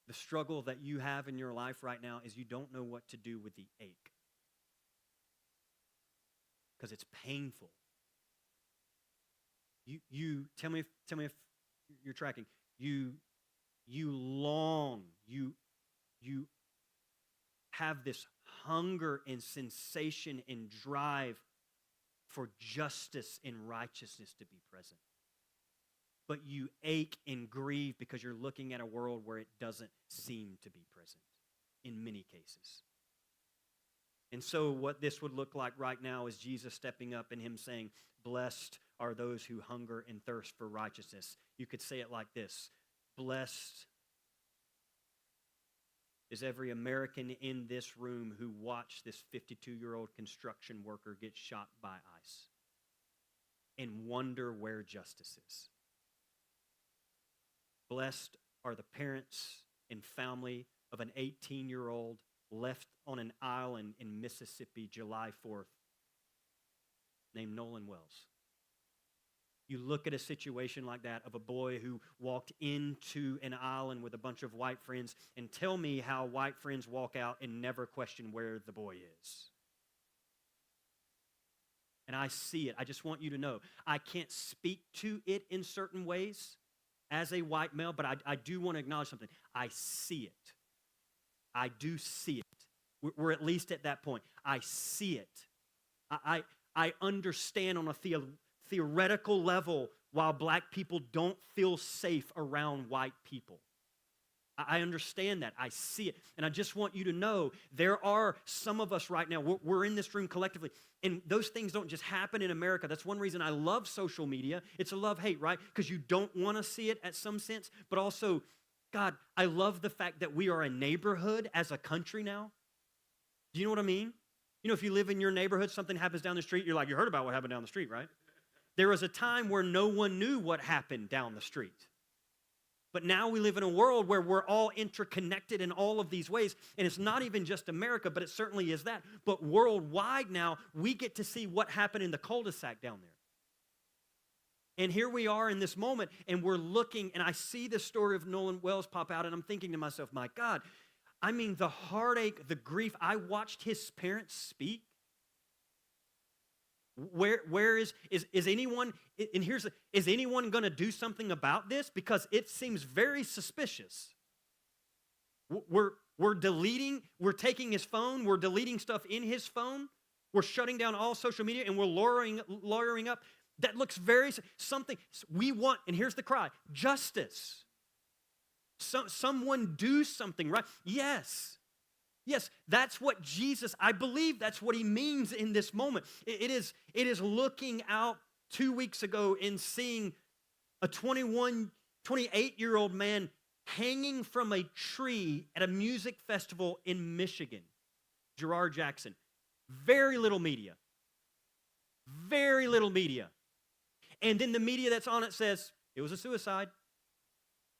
the struggle that you have in your life right now is you don't know what to do with the ache. Because it's painful. You tell me if you're tracking. You long, you have this hunger and sensation and drive for justice and righteousness to be present. But you ache and grieve because you're looking at a world where it doesn't seem to be present in many cases. And so what this would look like right now is Jesus stepping up and him saying, blessed are those who hunger and thirst for righteousness. You could say it like this: blessed is every American in this room who watched this 52-year-old construction worker get shot by ICE and wonder where justice is. Blessed are the parents and family of an 18-year-old left on an island in Mississippi July 4th named Nolan Wells. You look at a situation like that of a boy who walked into an island with a bunch of white friends and tell me how white friends walk out and never question where the boy is. And I see it. I just want you to know, I can't speak to it in certain ways as a white male, but I do want to acknowledge something. I see it. I do see it. We're at least at that point. I see it. I understand on a theoretical level why black people don't feel safe around white people. I understand that. I see it. And I just want you to know there are some of us right now, we're in this room collectively, and those things don't just happen in America. That's one reason I love social media. It's a love-hate, right? Because you don't want to see it at some sense, but also, God, I love the fact that we are a neighborhood as a country now. Do you know what I mean? You know, if you live in your neighborhood, something happens down the street, you're like, you heard about what happened down the street, right? There was a time where no one knew what happened down the street. But now we live in a world where we're all interconnected in all of these ways. And it's not even just America, but it certainly is that. But worldwide now, we get to see what happened in the cul-de-sac down there. And here we are in this moment, and we're looking, and I see the story of Nolan Wells pop out, and I'm thinking to myself, my God, I mean, the heartache, the grief. I watched his parents speak. Where is anyone, and is anyone going to do something about this? Because it seems very suspicious. We're deleting, we're taking his phone, we're deleting stuff in his phone, we're shutting down all social media, and we're lawyering up. That looks very, something, we want, and here's the cry, justice. Someone do something, right? Yes, that's what Jesus, I believe that's what he means in this moment. It is looking out 2 weeks ago and seeing a 28-year-old man hanging from a tree at a music festival in Michigan, Gerard Jackson. Very little media. And then the media that's on it says, it was a suicide.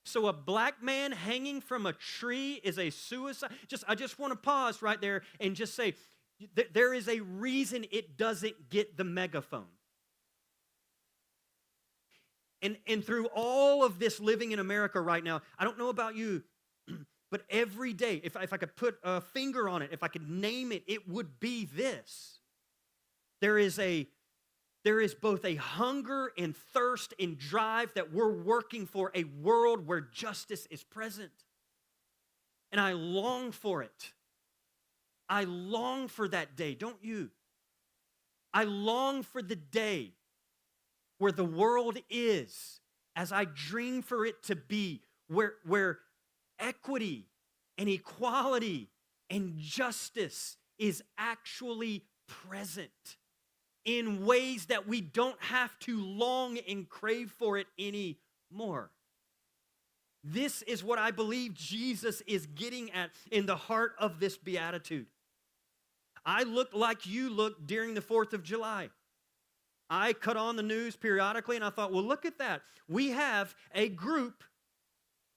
So a black man hanging from a tree is a suicide? I just want to pause right there and just say, there is a reason it doesn't get the megaphone. And through all of this living in America right now, I don't know about you, but every day, if I could put a finger on it, if I could name it, it would be this. There is both a hunger and thirst and drive that we're working for a world where justice is present. And I long for it. I long for that day, don't you? I long for the day where the world is, as I dream for it to be, where equity and equality and justice is actually present in ways that we don't have to long and crave for it anymore. This is what I believe Jesus is getting at in the heart of this beatitude. I look like you look during the 4th of July. I cut on the news periodically and I thought, well, look at that. We have a group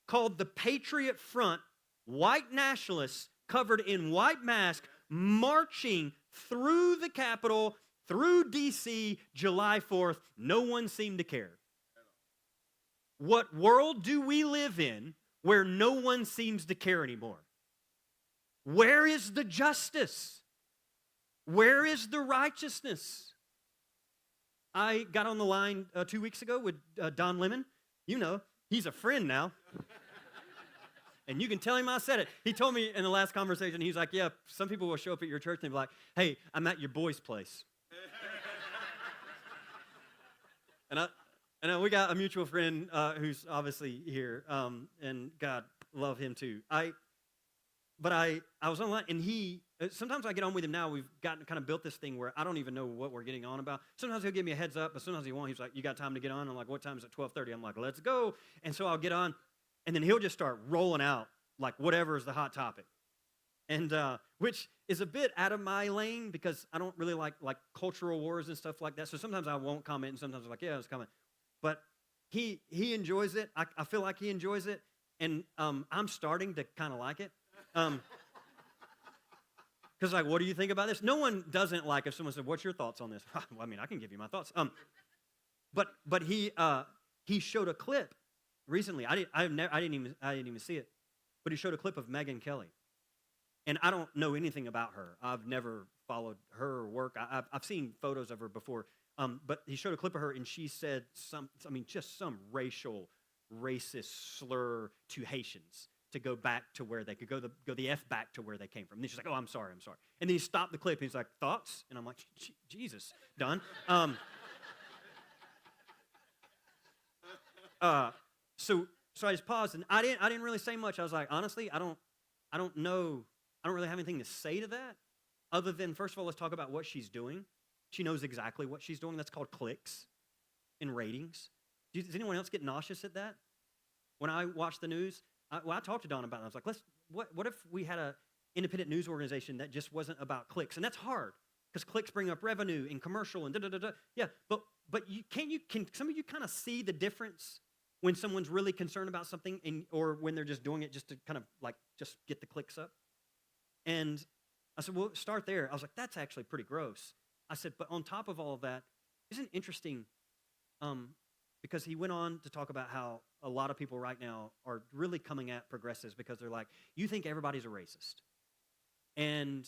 called the Patriot Front, white nationalists covered in white masks, marching through the Capitol, through Deese, July 4th. No one seemed to care. What world do we live in where no one seems to care anymore? Where is the justice? Where is the righteousness? I got on the line 2 weeks ago with Don Lemon. You know, he's a friend now. And you can tell him I said it. He told me in the last conversation, he's like, yeah, some people will show up at your church and they'll be like, hey, I'm at your boy's place. And we got a mutual friend who's obviously here, and God, love him too. But I was online, and sometimes I get on with him now. We've gotten kind of built this thing where I don't even know what we're getting on about. Sometimes he'll give me a heads up, but sometimes he won't. He's like, you got time to get on? I'm like, what time is it? 12:30. I'm like, let's go. And so I'll get on, and then he'll just start rolling out, like, whatever is the hot topic. And which is a bit out of my lane because I don't really like cultural wars and stuff like that. So sometimes I won't comment, and sometimes I'm like, yeah, it's coming. But he enjoys it. I feel like he enjoys it, and I'm starting to kind of like it. Because like, what do you think about this? No one doesn't like if someone said, what's your thoughts on this? Well, I mean, I can give you my thoughts. But he showed a clip recently. I didn't even see it. But he showed a clip of Megyn Kelly. And I don't know anything about her. I've never followed her work. I've seen photos of her before. But he showed a clip of her, and she said just some racist slur to Haitians to go back to where they could go the F back to where they came from. And then she's like, oh, I'm sorry. And then he stopped the clip, and he's like, thoughts? And I'm like, Jesus, done. So I just paused, and I didn't really say much. I was like, honestly, I don't know. I don't really have anything to say to that, other than, first of all, let's talk about what she's doing. She knows exactly what she's doing. That's called clicks and ratings. Does anyone else get nauseous at that? When I watch the news, I talked to Don about it. I was like, what if we had an independent news organization that just wasn't about clicks? And that's hard, because clicks bring up revenue and commercial and da-da-da-da. Yeah, but can some of you kind of see the difference when someone's really concerned about something or when they're just doing it just to kind of like just get the clicks up? And I said, well, start there. I was like, that's actually pretty gross. I said, but on top of all of that, isn't it interesting, because he went on to talk about how a lot of people right now are really coming at progressives because they're like, you think everybody's a racist. And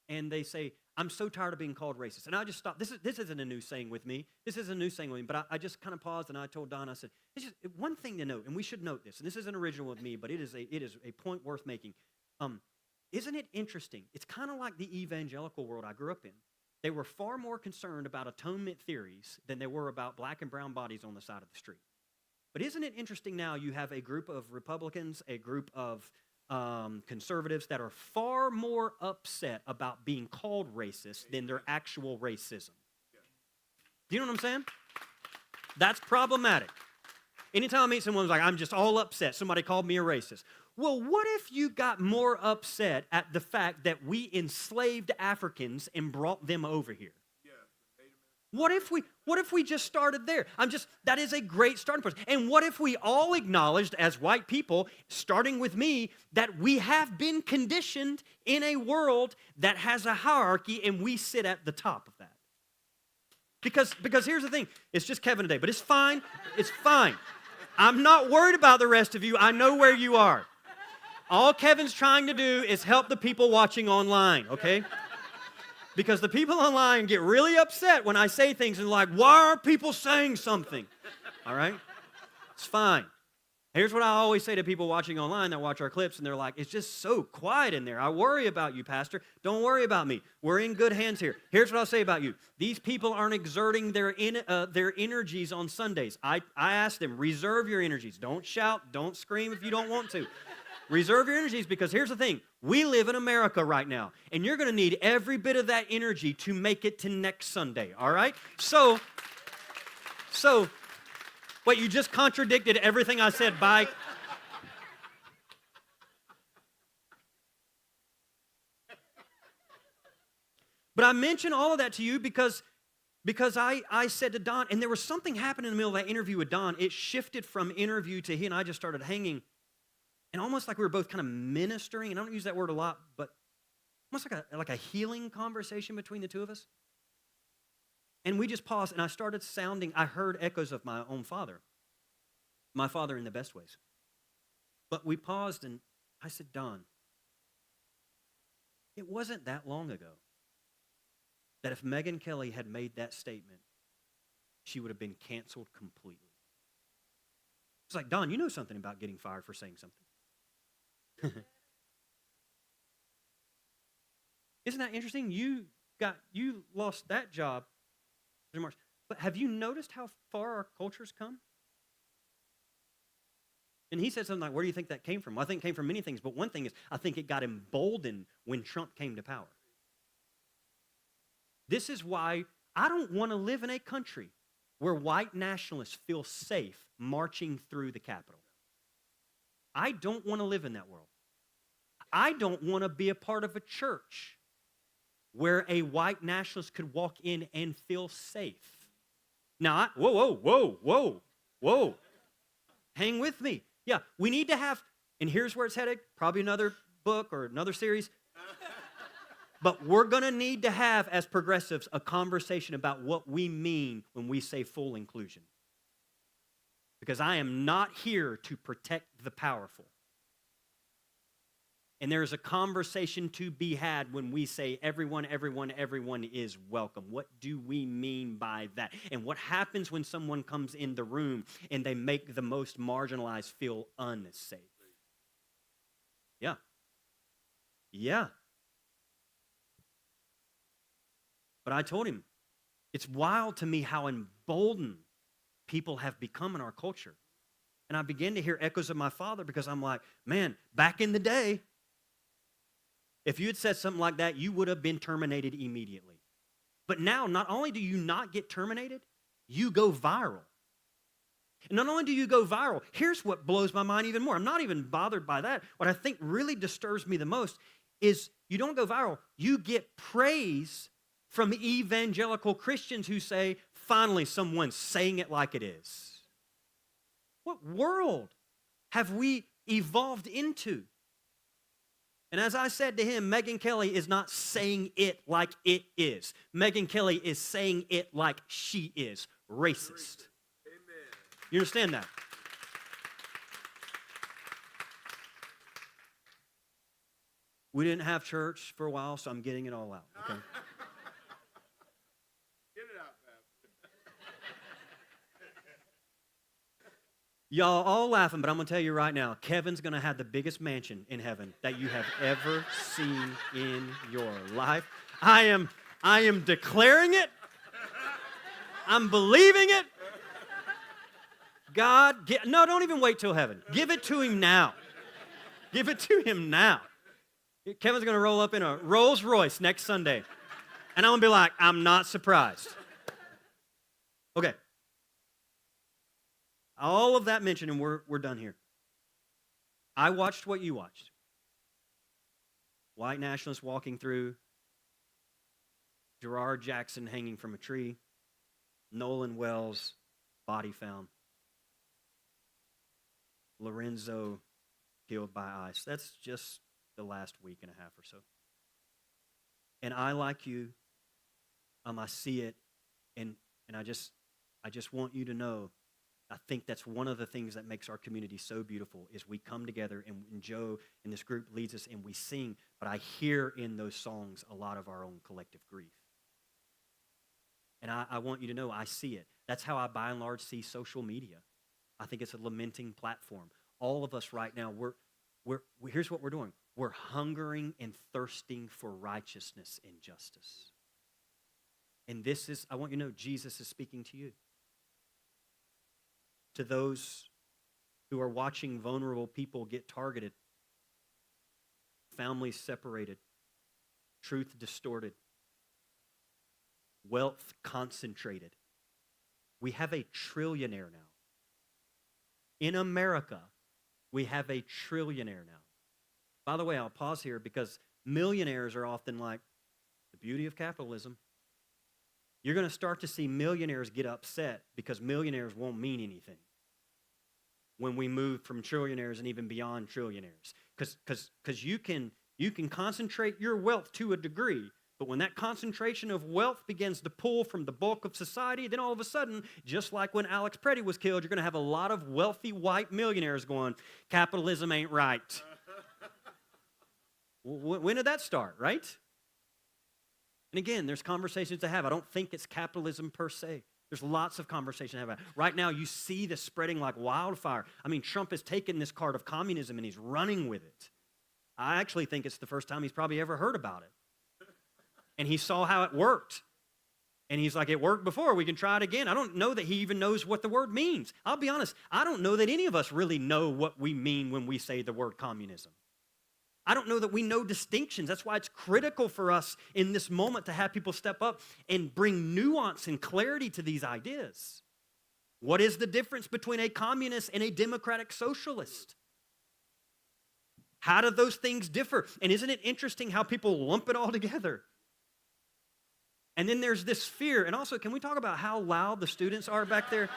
they say, I'm so tired of being called racist. And I just stopped. This isn't a new saying with me. This is a new saying with me. But I just kind of paused, and I told Don, I said, it's just one thing to note, and we should note this, and this isn't original with me, but it is a point worth making. Isn't it interesting? It's kind of like the evangelical world I grew up in. They were far more concerned about atonement theories than they were about black and brown bodies on the side of the street. But isn't it interesting now you have a group of Republicans, a group of conservatives that are far more upset about being called racist than their actual racism. Do you know what I'm saying? That's problematic. Anytime I meet someone who's like, I'm just all upset, somebody called me a racist. Well, what if you got more upset at the fact that we enslaved Africans and brought them over here? What if we just started there? That is a great starting point. And what if we all acknowledged as white people, starting with me, that we have been conditioned in a world that has a hierarchy and we sit at the top of that? Because here's the thing. It's just Kevin today, but it's fine. It's fine. I'm not worried about the rest of you. I know where you are. All Kevin's trying to do is help the people watching online, okay? Because the people online get really upset when I say things and like, why aren't people saying something? All right? It's fine. Here's what I always say to people watching online that watch our clips, and they're like, it's just so quiet in there. I worry about you, Pastor. Don't worry about me. We're in good hands here. Here's what I'll say about you. These people aren't exerting their energies on Sundays. I ask them, reserve your energies. Don't shout. Don't scream if you don't want to. Reserve your energies, because here's the thing. We live in America right now, and you're going to need every bit of that energy to make it to next Sunday, all right? So, wait, you just contradicted everything I said by... But I mention all of that to you because I said to Don, and there was something happening in the middle of that interview with Don. It shifted from interview to he and I just started hanging, and almost like we were both kind of ministering, and I don't use that word a lot, but almost like a healing conversation between the two of us. And we just paused, and I started sounding, I heard echoes of my own father. My father in the best ways. But we paused, and I said, Don, it wasn't that long ago that if Megyn Kelly had made that statement, she would have been canceled completely. It's like, Don, you know something about getting fired for saying something. Isn't that interesting? You lost that job, but have you noticed how far our culture's come? And he said something like, where do you think that came from? Well, I think it came from many things, but one thing is, I think it got emboldened when Trump came to power. This is why I don't want to live in a country where white nationalists feel safe marching through the Capitol. I don't want to live in that world. I don't want to be a part of a church where a white nationalist could walk in and feel safe. Now, whoa. Hang with me. Yeah, we need to have, and here's where it's headed, probably another book or another series. But we're going to need to have, as progressives, a conversation about what we mean when we say full inclusion. Because I am not here to protect the powerful. And there is a conversation to be had when we say everyone is welcome. What do we mean by that? And what happens when someone comes in the room and they make the most marginalized feel unsafe? Yeah. But I told him, it's wild to me how emboldened people have become in our culture. And I began to hear echoes of my father, because I'm like, man, back in the day, if you had said something like that, you would have been terminated immediately. But now, not only do you not get terminated, you go viral. And not only do you go viral, here's what blows my mind even more. I'm not even bothered by that. What I think really disturbs me the most is you don't go viral. You get praise from evangelical Christians who say, finally, someone's saying it like it is. What world have we evolved into? And as I said to him, Megyn Kelly is not saying it like it is. Megyn Kelly is saying it like she is. Racist. Amen. You understand that? We didn't have church for a while, so I'm getting it all out. Okay? Get it out, Y'all all laughing, but I'm going to tell you right now, Kevin's going to have the biggest mansion in heaven that you have ever seen in your life. I am declaring it. I'm believing it. God, no, don't even wait till heaven. Give it to him now. Give it to him now. Kevin's going to roll up in a Rolls Royce next Sunday. And I'm going to be like, I'm not surprised. Okay. All of that mentioned, and we're done here. I watched what you watched. White nationalists walking through, Gerard Jackson hanging from a tree, Nolan Wells, body found, Lorenzo killed by ICE. That's just the last week and a half or so. And I, like you, I see it, and And I just want you to know, I think that's one of the things that makes our community so beautiful is we come together and Joe and this group leads us and we sing, but I hear in those songs a lot of our own collective grief. And I want you to know I see it. That's how I, by and large, see social media. I think it's a lamenting platform. All of us right now, here's what we're doing. We're hungering and thirsting for righteousness and justice. And I want you to know, Jesus is speaking to you. To those who are watching vulnerable people get targeted, families separated, truth distorted, wealth concentrated. We have a trillionaire now. In America, we have a trillionaire now. By the way, I'll pause here because millionaires are often like, the beauty of capitalism. You're going to start to see millionaires get upset because millionaires won't mean anything when we move from trillionaires and even beyond trillionaires. Because you can concentrate your wealth to a degree, but when that concentration of wealth begins to pull from the bulk of society, then all of a sudden, just like when Alex Preddy was killed, you're going to have a lot of wealthy white millionaires going, capitalism ain't right. When did that start, right? And again, there's conversations to have. I don't think it's capitalism per se. There's lots of conversation to have. Right now, you see this spreading like wildfire. I mean, Trump has taken this card of communism and he's running with it. I actually think it's the first time he's probably ever heard about it. And he saw how it worked. And he's like, it worked before, we can try it again. I don't know that he even knows what the word means. I'll be honest, I don't know that any of us really know what we mean when we say the word communism. I don't know that we know distinctions. That's why it's critical for us in this moment to have people step up and bring nuance and clarity to these ideas. What is the difference between a communist and a democratic socialist? How do those things differ? And isn't it interesting how people lump it all together? And then there's this fear. And also, can we talk about how loud the students are back there?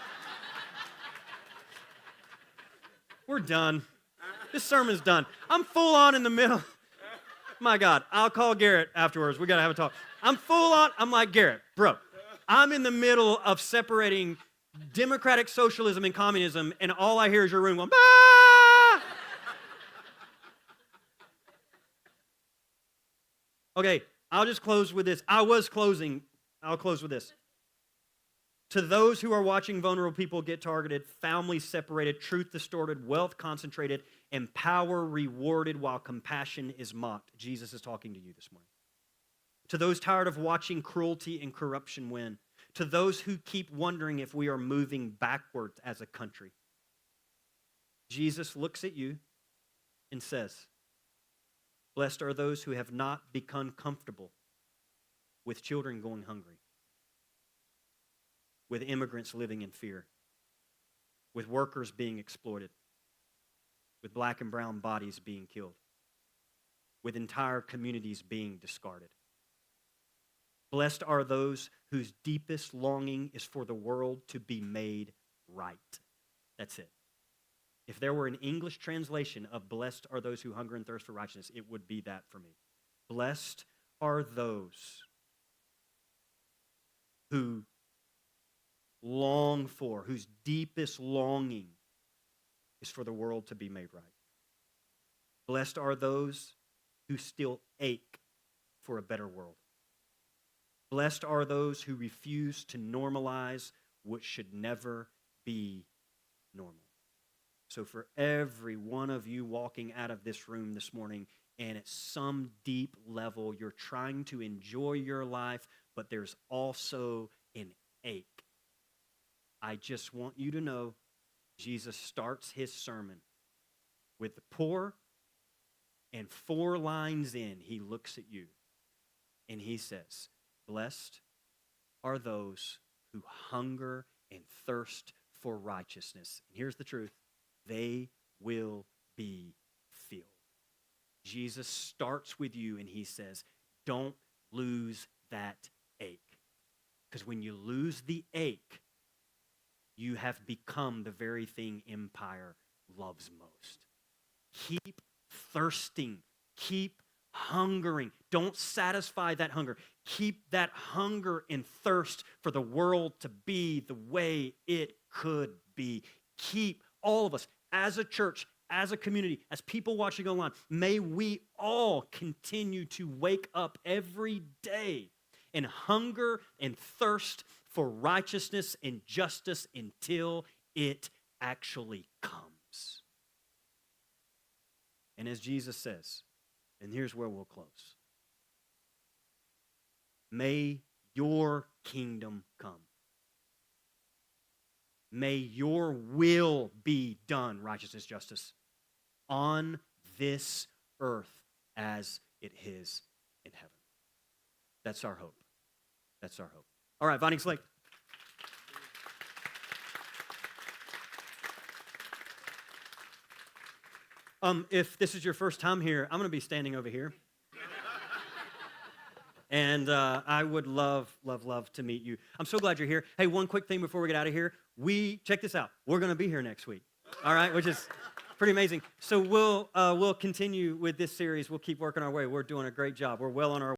We're done. This sermon's done. I'm full on in the middle. My God, I'll call Garrett afterwards. We got to have a talk. I'm full on. I'm like, Garrett, bro, I'm in the middle of separating democratic socialism and communism, and all I hear is your room going, bah! Okay, I'll just close with this. I'll close with this. To those who are watching vulnerable people get targeted, families separated, truth distorted, wealth concentrated, and power rewarded while compassion is mocked. Jesus is talking to you this morning. To those tired of watching cruelty and corruption win. To those who keep wondering if we are moving backwards as a country. Jesus looks at you and says, blessed are those who have not become comfortable with children going hungry, with immigrants living in fear, with workers being exploited, with black and brown bodies being killed, with entire communities being discarded. Blessed are those whose deepest longing is for the world to be made right. That's it. If there were an English translation of blessed are those who hunger and thirst for righteousness, it would be that for me. Blessed are those who long for, whose deepest longing is for the world to be made right. Blessed are those who still ache for a better world. Blessed are those who refuse to normalize what should never be normal. So for every one of you walking out of this room this morning, and at some deep level, you're trying to enjoy your life, but there's also an ache. I just want you to know Jesus starts his sermon with the poor, and 4 lines in, he looks at you, and he says, blessed are those who hunger and thirst for righteousness. And here's the truth. They will be filled. Jesus starts with you and he says, don't lose that ache. Because when you lose the ache, you have become the very thing empire loves most. Keep thirsting. Keep hungering. Don't satisfy that hunger. Keep that hunger and thirst for the world to be the way it could be. Keep all of us as a church, as a community, as people watching online, may we all continue to wake up every day and hunger and thirst for righteousness and justice until it actually comes. And as Jesus says, and here's where we'll close, may your kingdom come. May your will be done, righteousness, justice, on this earth as it is in heaven. That's our hope. That's our hope. All right, Vinings Lake. If this is your first time here, I'm going to be standing over here. And I would love to meet you. I'm so glad you're here. Hey, one quick thing before we get out of here. Check this out. We're going to be here next week. All right, which is pretty amazing. So we'll continue with this series. We'll keep working our way. We're doing a great job. We're well on our way.